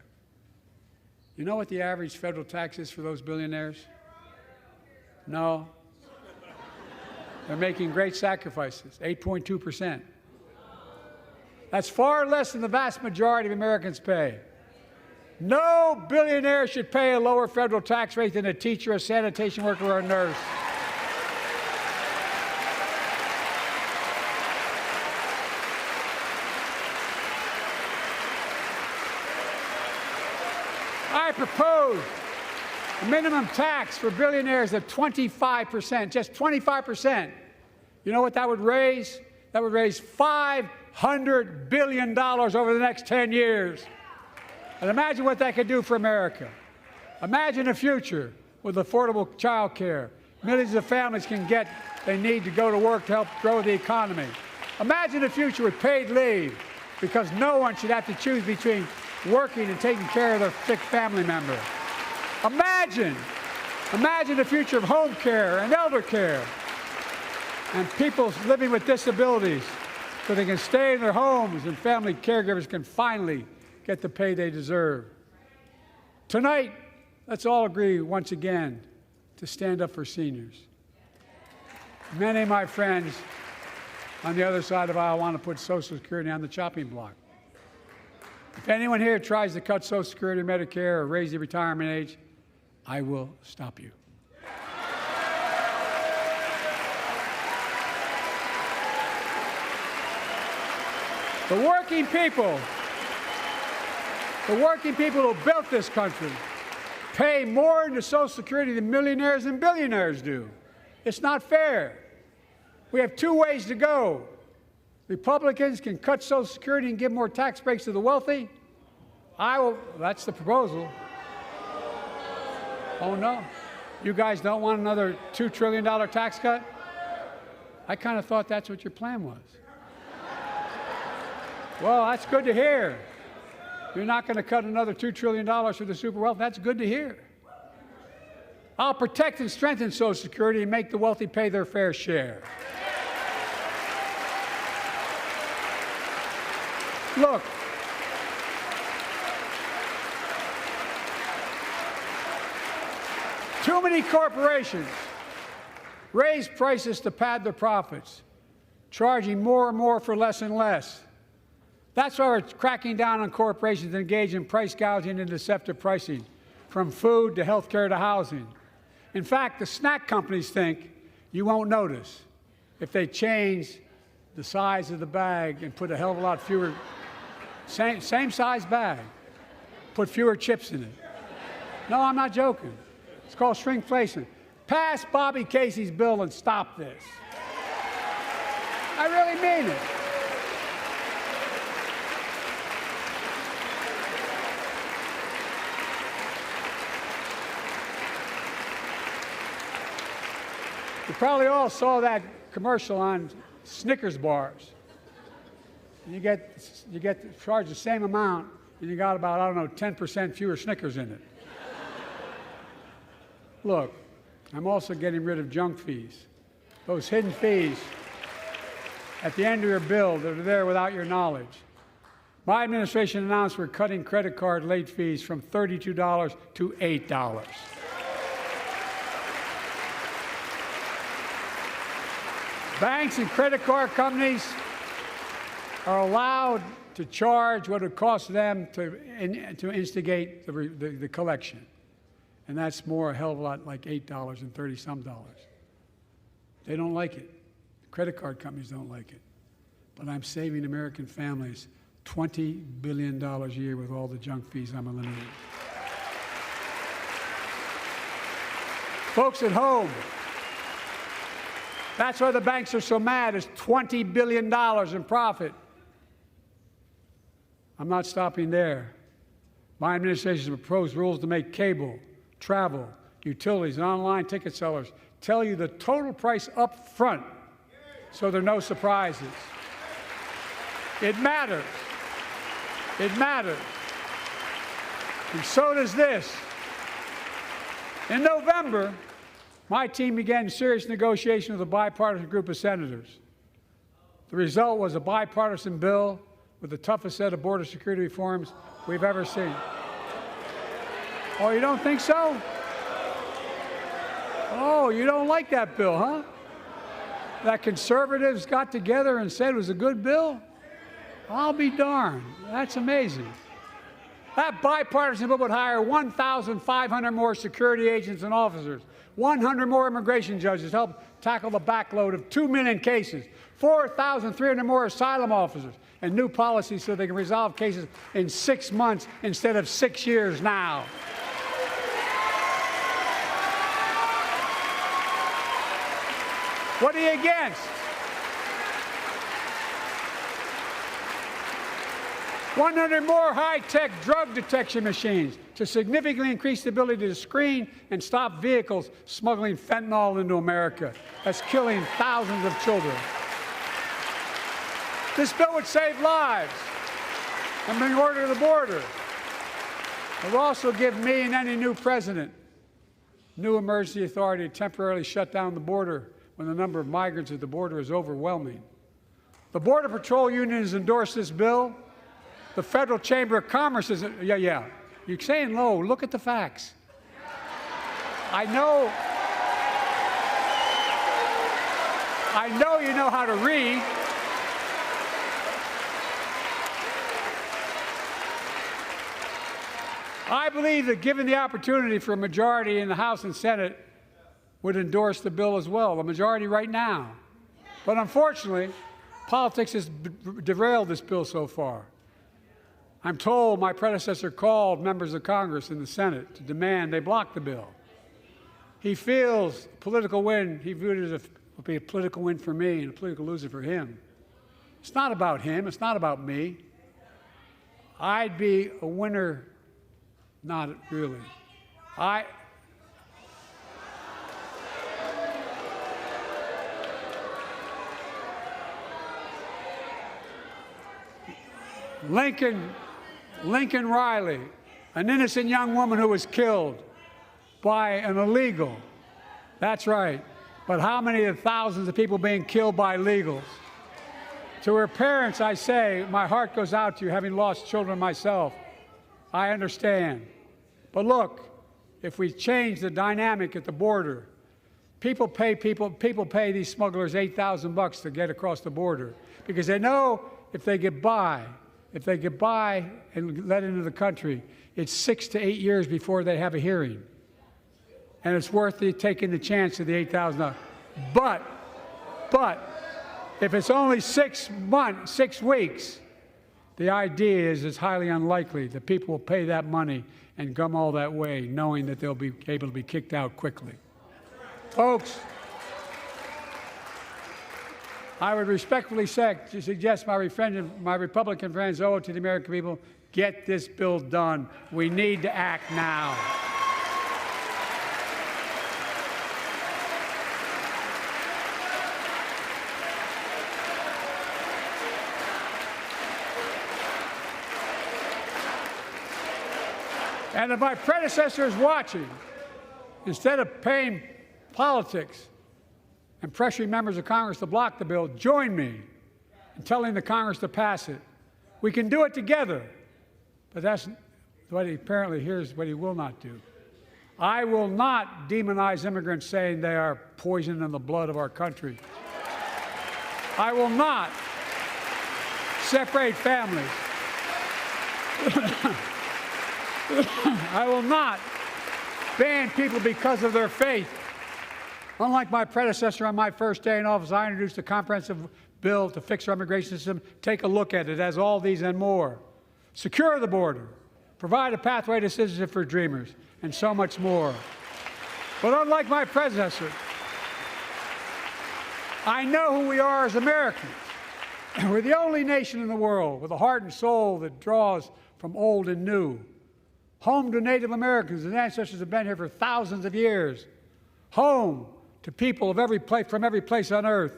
You know what the average federal tax is for those billionaires? No. They're making great sacrifices, 8.2%. That's far less than the vast majority of Americans pay. No billionaire should pay a lower federal tax rate than a teacher, a sanitation worker, or a nurse. I propose a minimum tax for billionaires of 25%, just 25%. You know what that would raise? That would raise $500 billion over the next 10 years. And imagine what that could do for America. Imagine a future with affordable child care. Millions of families can get they need to go to work to help grow the economy. Imagine a future with paid leave, because no one should have to choose between working and taking care of their sick family member. Imagine the future of home care and elder care, and people living with disabilities so they can stay in their homes and family caregivers can finally get the pay they deserve. Tonight, let's all agree once again to stand up for seniors. Many of my friends on the other side of the aisle want to put Social Security on the chopping block. If anyone here tries to cut Social Security or Medicare or raise the retirement age, I will stop you. The working people who built this country pay more into Social Security than millionaires and billionaires do. It's not fair. We have two ways to go. Republicans can cut Social Security and give more tax breaks to the wealthy. That's the proposal. Oh, no. You guys don't want another $2 trillion tax cut? I kind of thought that's what your plan was. Well, that's good to hear. You're not going to cut another $2 trillion for the super wealthy. That's good to hear. I'll protect and strengthen Social Security and make the wealthy pay their fair share. Look, too many corporations raise prices to pad their profits, charging more and more for less and less. That's why we're cracking down on corporations that engage in price gouging and deceptive pricing, from food to health care to housing. In fact, the snack companies think you won't notice if they change the size of the bag and put a hell of a lot fewer, same size bag, put fewer chips in it. No, I'm not joking. It's called shrinkflation. Pass Bobby Casey's bill and stop this. I really mean it. You probably all saw that commercial on Snickers bars. You get charged the same amount, and you got about, 10% fewer Snickers in it. Look, I'm also getting rid of junk fees. Those hidden fees at the end of your bill that are there without your knowledge. My administration announced we're cutting credit card late fees from $32 to $8. Banks and credit card companies are allowed to charge what it costs them to instigate the collection. And that's more, a hell of a lot, like $8 and 30-some dollars. They don't like it. Credit card companies don't like it. But I'm saving American families $20 billion a year with all the junk fees I'm eliminating. Folks at home, that's why the banks are so mad. It's $20 billion in profit. I'm not stopping there. My administration has proposed rules to make cable, travel, utilities, and online ticket sellers tell you the total price up front so there are no surprises. It matters. It matters. And so does this. In November, my team began serious negotiation with a bipartisan group of senators. The result was a bipartisan bill with the toughest set of border security reforms we've ever seen. Oh, you don't think so? Oh, you don't like that bill, huh? That conservatives got together and said it was a good bill? I'll be darned. That's amazing. That bipartisan bill would hire 1,500 more security agents and officers, 100 more immigration judges to help tackle the backload of 2 million cases, 4,300 more asylum officers, and new policies so they can resolve cases in 6 months instead of 6 years now. What are you against? 100 more high-tech drug detection machines to significantly increase the ability to screen and stop vehicles smuggling fentanyl into America. That's killing thousands of children. This bill would save lives and bring order to the border. It will also give me and any new president new emergency authority to temporarily shut down the border when the number of migrants at the border is overwhelming. The Border Patrol Union has endorsed this bill. The Federal Chamber of Commerce is, yeah. You're saying low. Look at the facts. I know you know how to read. I believe that given the opportunity for a majority in the House and Senate would endorse the bill as well, a majority right now. But unfortunately, politics has derailed this bill so far. I'm told my predecessor called members of Congress in the Senate to demand they block the bill. He feels political win, he viewed it as would be a political win for me and a political loser for him. It's not about him, it's not about me. I'd be a winner, not really. Lincoln Riley, an innocent young woman who was killed by an illegal. That's right. But how many of the thousands of people being killed by illegals? To her parents, I say, my heart goes out to you, having lost children myself. I understand. But look, if we change the dynamic at the border, people pay these smugglers $8,000 to get across the border because they know if they get by and let into the country, it's 6 to 8 years before they have a hearing. And it's worth taking the chance of the $8,000. But if it's only 6 weeks, the idea is it's highly unlikely that people will pay that money and come all that way knowing that they'll be able to be kicked out quickly. Folks, I would respectfully suggest my Republican friends owe it to the American people, get this bill done. We need to act now. And if my predecessor is watching, instead of paying politics and pressuring members of Congress to block the bill, join me and telling the Congress to pass it. We can do it together, but that's what here's what he will not do. I will not demonize immigrants saying they are poison in the blood of our country. I will not separate families. I will not ban people because of their faith. Unlike my predecessor on my first day in office, I introduced a comprehensive bill to fix our immigration system. Take a look at it. It has all these and more. Secure the border. Provide a pathway to citizenship for dreamers, and so much more. But unlike my predecessor, I know who we are as Americans. We're the only nation in the world with a heart and soul that draws from old and new. Home to Native Americans whose ancestors have been here for thousands of years. Home to people of from every place on earth.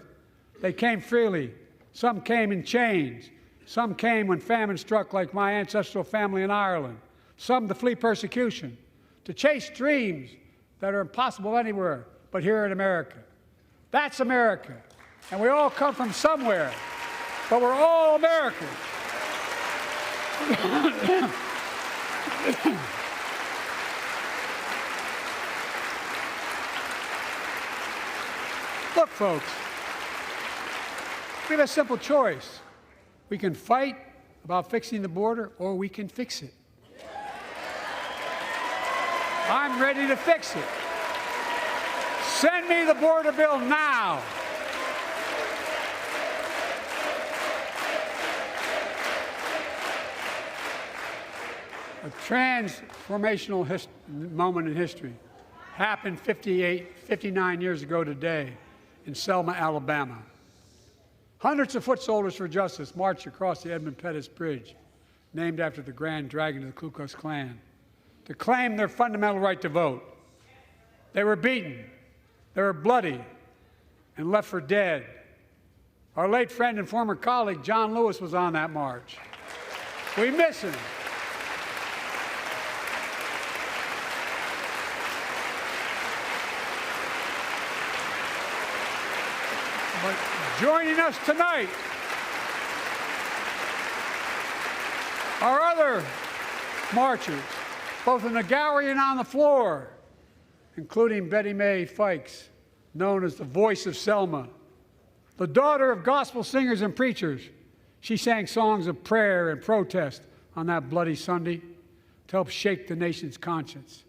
They came freely. Some came in chains. Some came when famine struck, like my ancestral family in Ireland. Some to flee persecution, to chase dreams that are impossible anywhere but here in America. That's America. And we all come from somewhere, but we're all Americans. Look, folks, we have a simple choice. We can fight about fixing the border, or we can fix it. I'm ready to fix it. Send me the border bill now. A transformational moment in history happened 59 years ago today in Selma, Alabama. Hundreds of foot soldiers for justice marched across the Edmund Pettus Bridge, named after the Grand Dragon of the Ku Klux Klan, to claim their fundamental right to vote. They were beaten, they were bloody, and left for dead. Our late friend and former colleague, John Lewis, was on that march. We miss him. But joining us tonight are other marchers, both in the gallery and on the floor, including Betty Mae Fikes, known as the voice of Selma. The daughter of gospel singers and preachers, she sang songs of prayer and protest on that bloody Sunday to help shake the nation's conscience.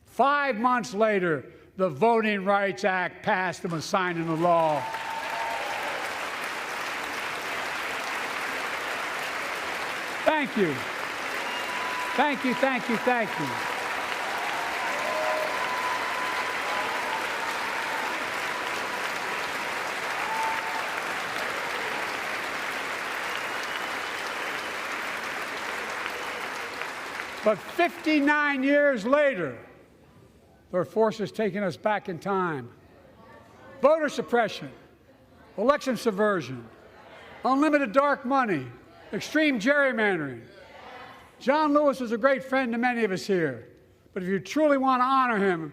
5 months later, the Voting Rights Act passed and was signed into law. Thank you. Thank you, thank you, thank you. But 59 years later, there are forces taking us back in time. Voter suppression, election subversion, unlimited dark money, extreme gerrymandering. John Lewis was a great friend to many of us here, but if you truly want to honor him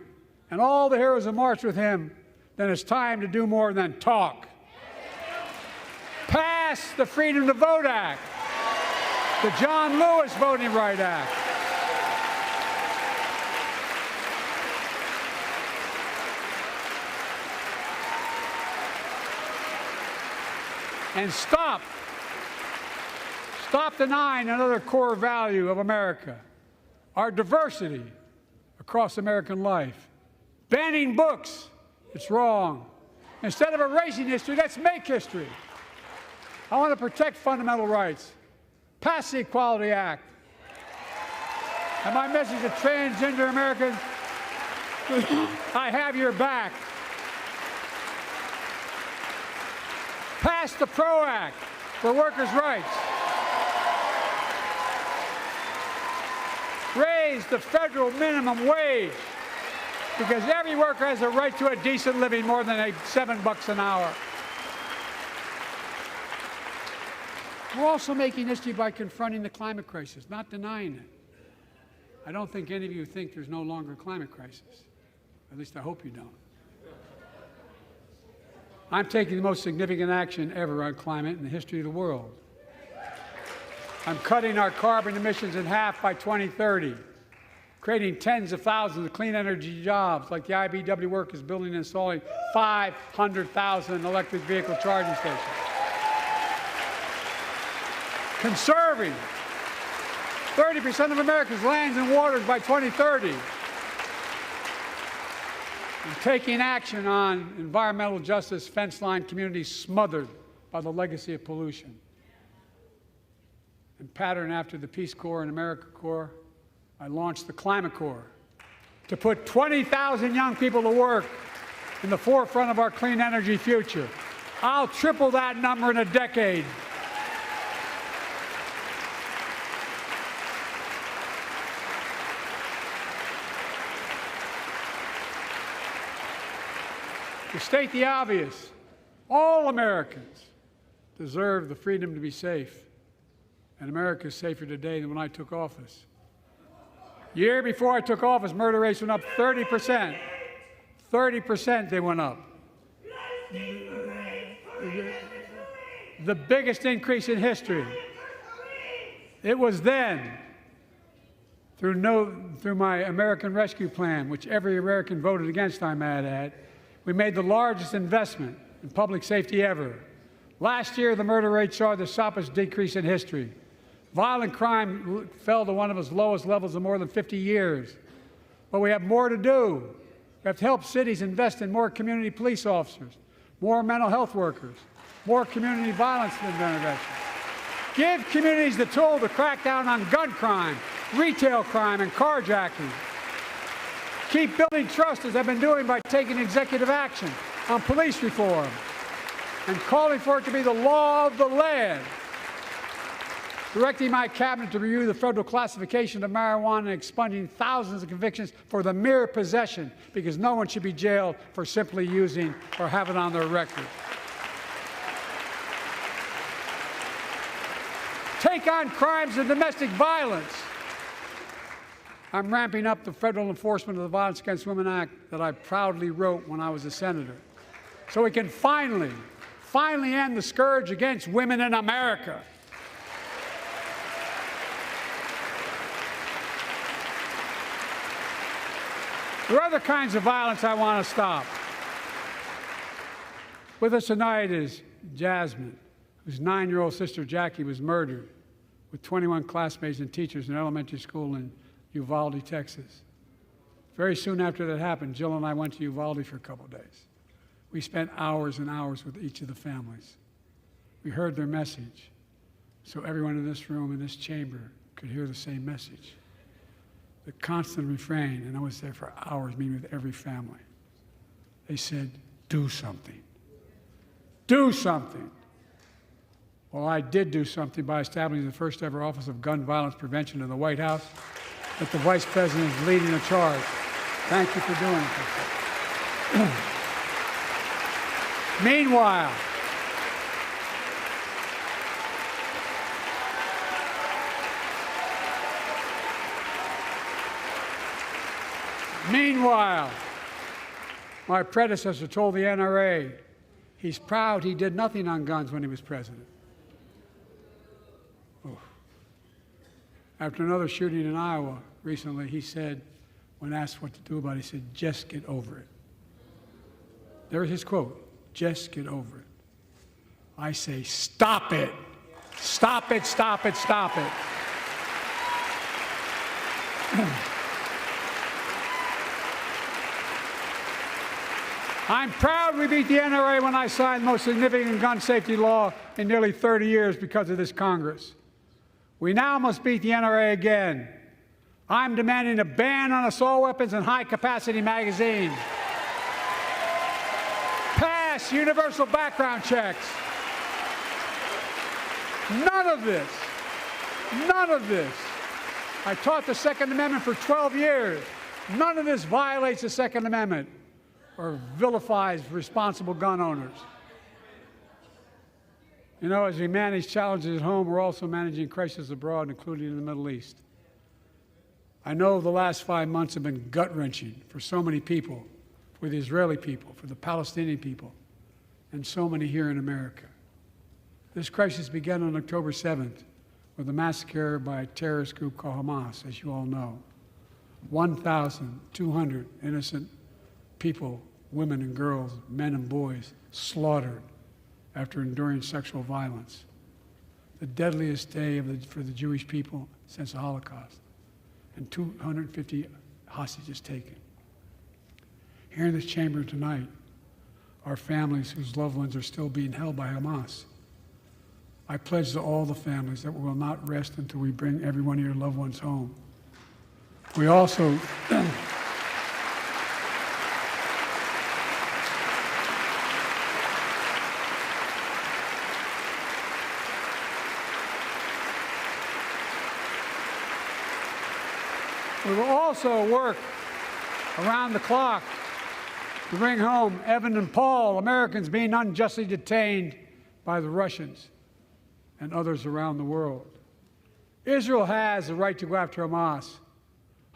and all the heroes who marched with him, then it's time to do more than talk. Pass the Freedom to Vote Act, the John Lewis Voting Rights Act. And stop denying another core value of America, our diversity across American life. Banning books, it's wrong. Instead of erasing history, let's make history. I want to protect fundamental rights. Pass the Equality Act. And my message to transgender Americans, I have your back. Pass the PRO Act for workers' rights. Raise the federal minimum wage, because every worker has a right to a decent living more than $7 an hour. We're also making history by confronting the climate crisis, not denying it. I don't think any of you think there's no longer a climate crisis. At least I hope you don't. I'm taking the most significant action ever on climate in the history of the world. I'm cutting our carbon emissions in half by 2030, creating tens of thousands of clean energy jobs, like the IBEW work is building and installing 500,000 electric vehicle charging stations. Conserving 30% of America's lands and waters by 2030. And taking action on environmental justice, fence-line communities smothered by the legacy of pollution. And patterned after the Peace Corps and AmeriCorps, I launched the Climate Corps to put 20,000 young people to work in the forefront of our clean energy future. I'll triple that number in a decade. To state the obvious, all Americans deserve the freedom to be safe, and America is safer today than when I took office. Year before I took office, murder rates went up 30%. 30% they went up. The biggest increase in history. It was then, through my American Rescue Plan, which every American voted against, I might add, we made the largest investment in public safety ever. Last year, the murder rate saw the sharpest decrease in history. Violent crime fell to one of its lowest levels in more than 50 years. But we have more to do. We have to help cities invest in more community police officers, more mental health workers, more community violence intervention. Give communities the tool to crack down on gun crime, retail crime, and carjacking. Keep building trust, as I've been doing by taking executive action on police reform and calling for it to be the law of the land. Directing my cabinet to review the federal classification of marijuana and expunging thousands of convictions for the mere possession, because no one should be jailed for simply using or have it on their record. Take on crimes of domestic violence. I'm ramping up the federal enforcement of the Violence Against Women Act that I proudly wrote when I was a senator, so we can finally end the scourge against women in America. There are other kinds of violence I want to stop. With us tonight is Jasmine, whose 9-year-old sister Jackie was murdered with 21 classmates and teachers in an elementary school in Uvalde, Texas. Very soon after that happened, Jill and I went to Uvalde for a couple of days. We spent hours and hours with each of the families. We heard their message, so everyone in this room, in this chamber, could hear the same message. The constant refrain, and I was there for hours meeting with every family. They said, do something. Do something. Well, I did do something by establishing the first ever Office of Gun Violence Prevention in the White House, that the Vice President is leading the charge. Thank you for doing it. Meanwhile, my predecessor told the NRA he's proud he did nothing on guns when he was president. Oh. After another shooting in Iowa recently, he said, when asked what to do about it, he said, just get over it. There's his quote, just get over it. I say, stop it. Stop it, stop it, stop it. I'm proud we beat the NRA when I signed the most significant gun safety law in nearly 30 years because of this Congress. We now must beat the NRA again. I'm demanding a ban on assault weapons and high-capacity magazines. Pass universal background checks. None of this. I taught the Second Amendment for 12 years. None of this violates the Second Amendment or vilifies responsible gun owners. You know, as we manage challenges at home, we're also managing crises abroad, including in the Middle East. I know the last 5 months have been gut-wrenching for so many people, for the Israeli people, for the Palestinian people, and so many here in America. This crisis began on October 7th with a massacre by a terrorist group called Hamas, as you all know. 1,200 innocent people, women and girls, men and boys, slaughtered after enduring sexual violence. The deadliest day for the Jewish people since the Holocaust, and 250 hostages taken. Here in this chamber tonight are families whose loved ones are still being held by Hamas. I pledge to all the families that we will not rest until we bring every one of your loved ones home. We also we will also work around the clock to bring home Evan and Paul, Americans being unjustly detained by the Russians and others around the world. Israel has the right to go after Hamas.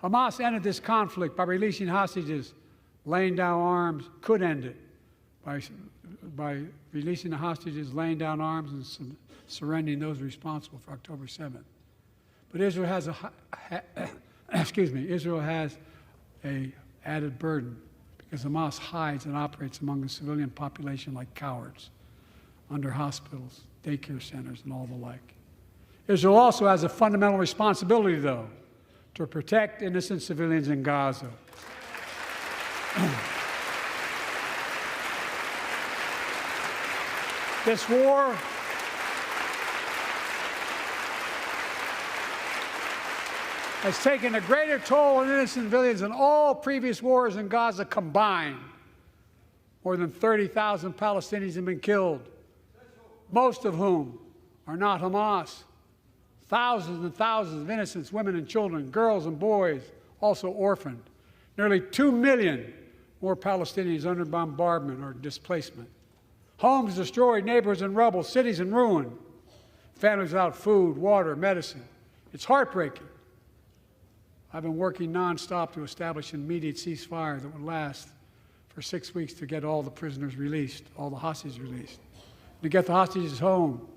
Hamas ended this conflict by releasing hostages, laying down arms, could end it by releasing the hostages, laying down arms, and surrendering those responsible for October 7th. But Israel has Israel has an added burden because Hamas hides and operates among the civilian population like cowards, under hospitals, daycare centers, and all the like. Israel also has a fundamental responsibility, though, to protect innocent civilians in Gaza. This war has taken a greater toll on innocent civilians than all previous wars in Gaza combined. More than 30,000 Palestinians have been killed, most of whom are not Hamas. Thousands and thousands of innocents, women and children, girls and boys, also orphaned. Nearly 2 million more Palestinians under bombardment or displacement. Homes destroyed, neighborhoods in rubble, cities in ruin, families without food, water, medicine. It's heartbreaking. I've been working nonstop to establish an immediate ceasefire that would last for 6 weeks to get all the prisoners released, all the hostages released, to get the hostages home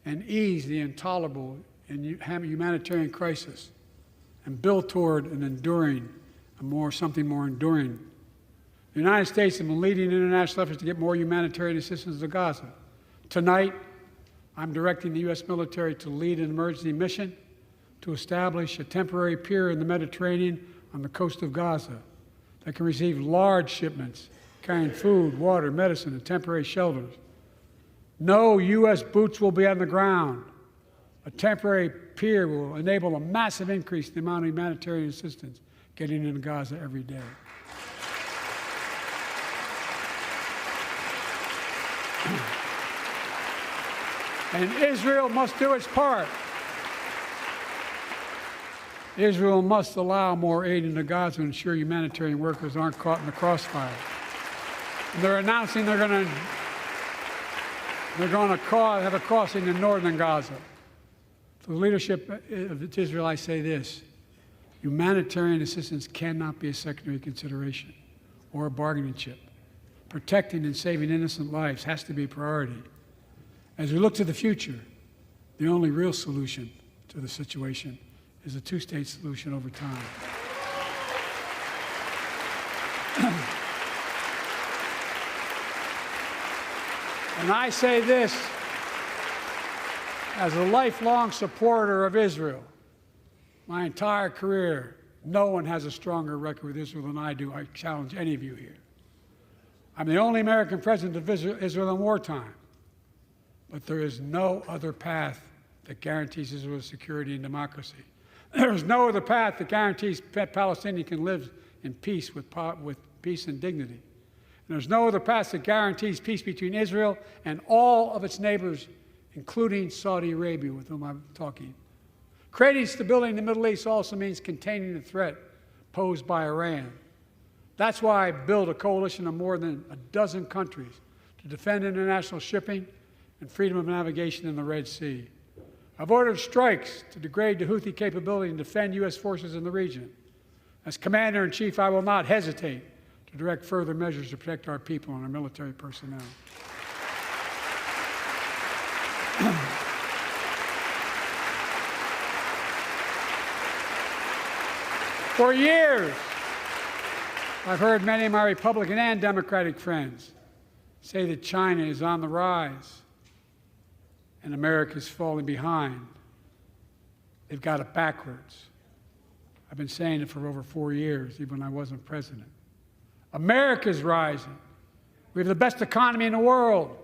and ease the intolerable and humanitarian crisis and build toward an enduring, something more enduring. The United States has been leading international efforts to get more humanitarian assistance to Gaza. Tonight, I'm directing the U.S. military to lead an emergency mission to establish a temporary pier in the Mediterranean on the coast of Gaza that can receive large shipments carrying food, water, medicine, and temporary shelters. No U.S. boots will be on the ground. A temporary pier will enable a massive increase in the amount of humanitarian assistance getting into Gaza every day. And Israel must do its part. Israel must allow more aid into Gaza to ensure humanitarian workers aren't caught in the crossfire. And they're announcing they're going to have a crossing in northern Gaza. For the leadership of Israel, I say this: humanitarian assistance cannot be a secondary consideration or a bargaining chip. Protecting and saving innocent lives has to be a priority. As we look to the future, the only real solution to the situation is a two-state solution over time. And I say this as a lifelong supporter of Israel. My entire career, no one has a stronger record with Israel than I do. I challenge any of you here. I'm the only American president of Israel in wartime. But there is no other path that guarantees Israel's security and democracy. There is no other path that guarantees Palestinians can live in peace with peace and dignity. And there's no other path that guarantees peace between Israel and all of its neighbors, including Saudi Arabia, with whom I'm talking. Creating stability in the Middle East also means containing the threat posed by Iran. That's why I built a coalition of more than a dozen countries to defend international shipping and freedom of navigation in the Red Sea. I've ordered strikes to degrade the Houthi capability and defend U.S. forces in the region. As Commander-in-Chief, I will not hesitate to direct further measures to protect our people and our military personnel. For years, I've heard many of my Republican and Democratic friends say that China is on the rise and America is falling behind. They've got it backwards. I've been saying it for over 4 years, even when I wasn't president. America's rising. We have the best economy in the world.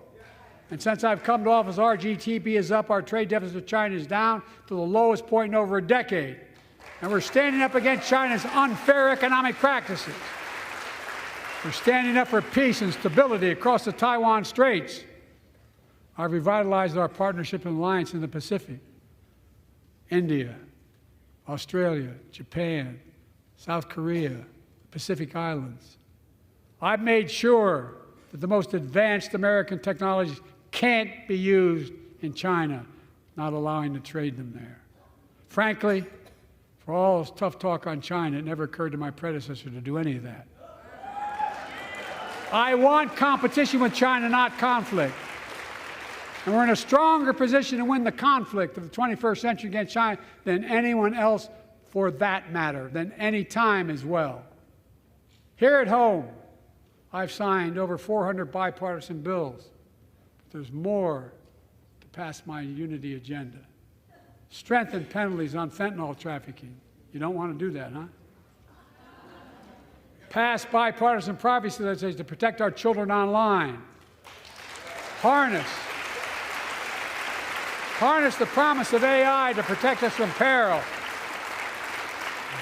And since I've come to office, our GDP is up, our trade deficit with China is down to the lowest point in over a decade. And we're standing up against China's unfair economic practices. We're standing up for peace and stability across the Taiwan Straits. I've revitalized our partnership and alliance in the Pacific. India, Australia, Japan, South Korea, the Pacific Islands. I've made sure that the most advanced American technologies can't be used in China, not allowing to trade them there. Frankly, for all this tough talk on China, it never occurred to my predecessor to do any of that. I want competition with China, not conflict. And we're in a stronger position to win the conflict of the 21st century against China than anyone else, for that matter, than any time as well. Here at home, I've signed over 400 bipartisan bills, but there's more to pass my unity agenda. Strengthen penalties on fentanyl trafficking. You don't want to do that, huh? Pass bipartisan privacy legislation to protect our children online. Harness the promise of AI to protect us from peril.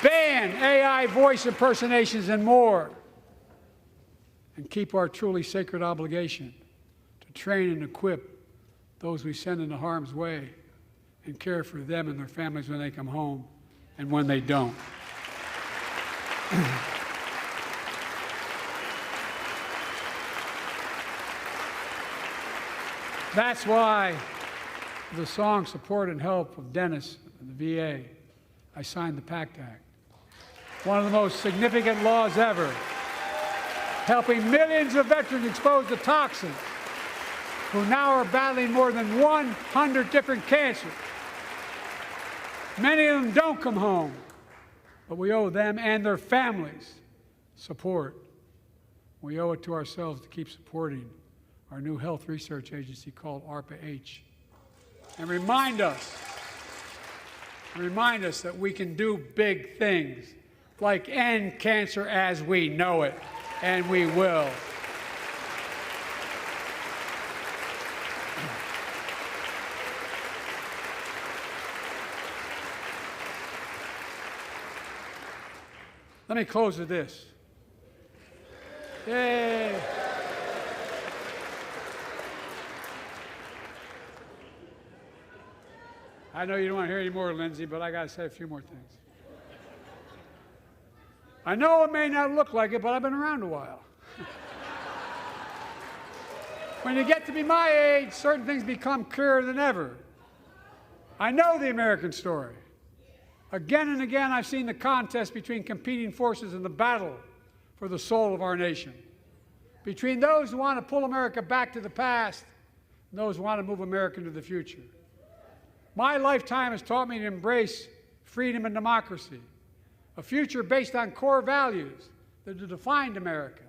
Ban AI voice impersonations and more. And keep our truly sacred obligation to train and equip those we send into harm's way and care for them and their families when they come home and when they don't. That's why, with the strong support and help of Dennis and the VA, I signed the PACT Act, one of the most significant laws ever, helping millions of veterans exposed to toxins who now are battling more than 100 different cancers. Many of them don't come home, but we owe them and their families support. We owe it to ourselves to keep supporting our new health research agency called ARPA-H, and remind us that we can do big things, like end cancer as we know it, and we will. Let me close with this. Yay! I know you don't want to hear any more, Lindsay, but I got to say a few more things. I know it may not look like it, but I've been around a while. When you get to be my age, certain things become clearer than ever. I know the American story. Again and again, I've seen the contest between competing forces in the battle for the soul of our nation, between those who want to pull America back to the past and those who want to move America into the future. My lifetime has taught me to embrace freedom and democracy, a future based on core values that have defined America: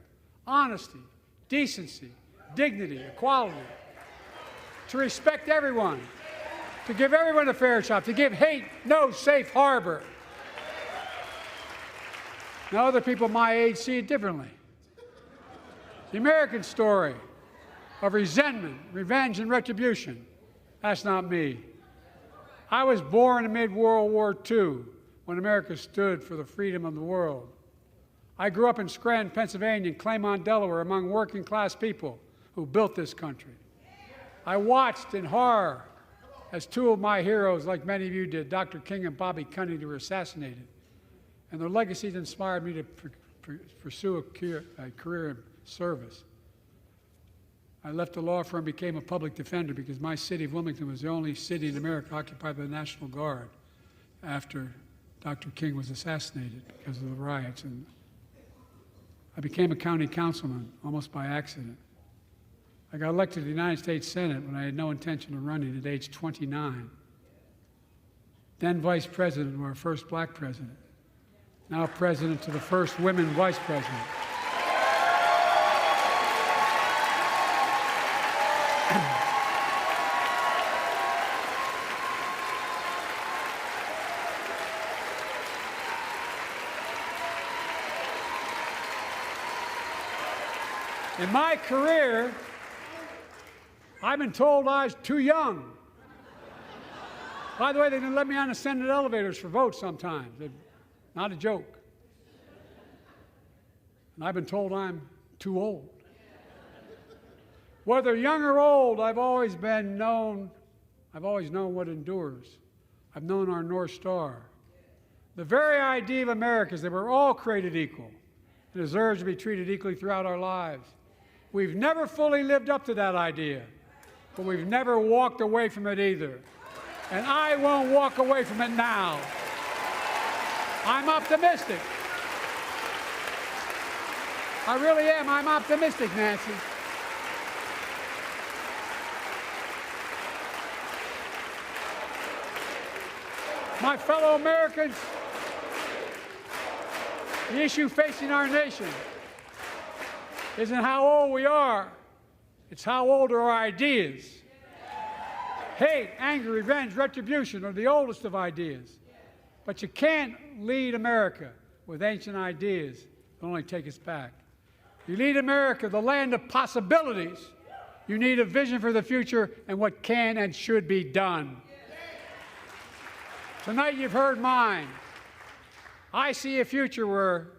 honesty, decency, dignity, equality, to respect everyone, to give everyone a fair shot, to give hate no safe harbor. Now, other people my age see it differently. The American story of resentment, revenge, and retribution, that's not me. I was born amid World War II, when America stood for the freedom of the world. I grew up in Scranton, Pennsylvania, and Claymont, Delaware, among working-class people who built this country. I watched in horror as two of my heroes, like many of you did, Dr. King and Bobby Kennedy, were assassinated. And their legacies inspired me to pursue a career in service. I left the law firm and became a public defender because my city of Wilmington was the only city in America occupied by the National Guard after Dr. King was assassinated because of the riots. And I became a county councilman almost by accident. I got elected to the United States Senate when I had no intention of running at age 29. Then Vice President to our first black president. Now President to the first women Vice President. In my career, I've been told I was too young. By the way, they didn't let me on the Senate elevators for votes sometimes. Not a joke. And I've been told I'm too old. Whether young or old, I've always known what endures. I've known our North Star. The very idea of America is that we're all created equal and deserve to be treated equally throughout our lives. We've never fully lived up to that idea, but we've never walked away from it either. And I won't walk away from it now. I'm optimistic. I really am. I'm optimistic, Nancy. My fellow Americans, the issue facing our nation isn't how old we are, it's how old are our ideas. Hate, anger, revenge, retribution are the oldest of ideas. But you can't lead America with ancient ideas that only take us back. You lead America, the land of possibilities. You need a vision for the future and what can and should be done. Tonight you've heard mine. I see a future where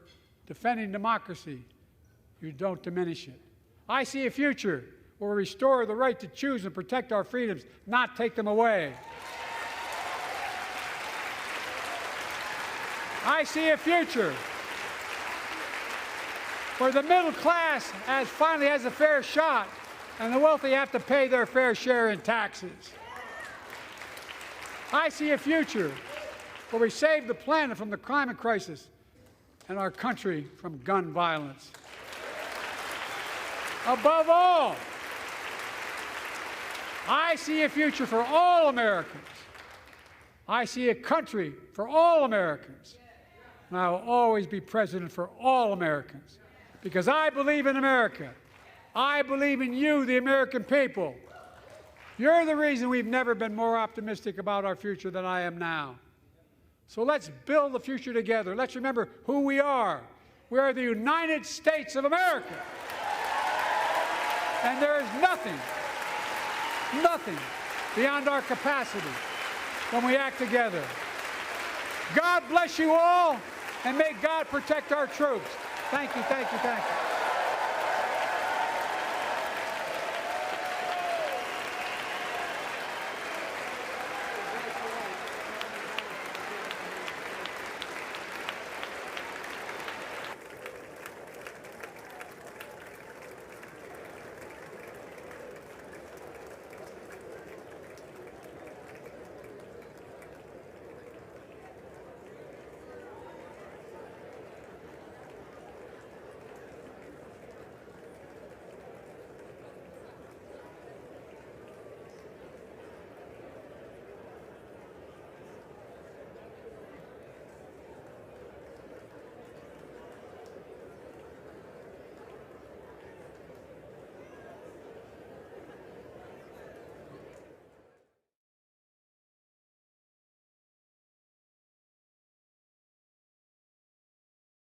defending democracy, you don't diminish it. I see a future where we restore the right to choose and protect our freedoms, not take them away. I see a future where the middle class finally has a fair shot and the wealthy have to pay their fair share in taxes. I see a future where we save the planet from the climate crisis and our country from gun violence. Above all, I see a future for all Americans. I see a country for all Americans. And I will always be president for all Americans because I believe in America. I believe in you, the American people. You're the reason we've never been more optimistic about our future than I am now. So let's build the future together. Let's remember who we are. We are the United States of America. And there is nothing beyond our capacity when we act together. God bless you all, and may God protect our troops. Thank you, thank you, thank you.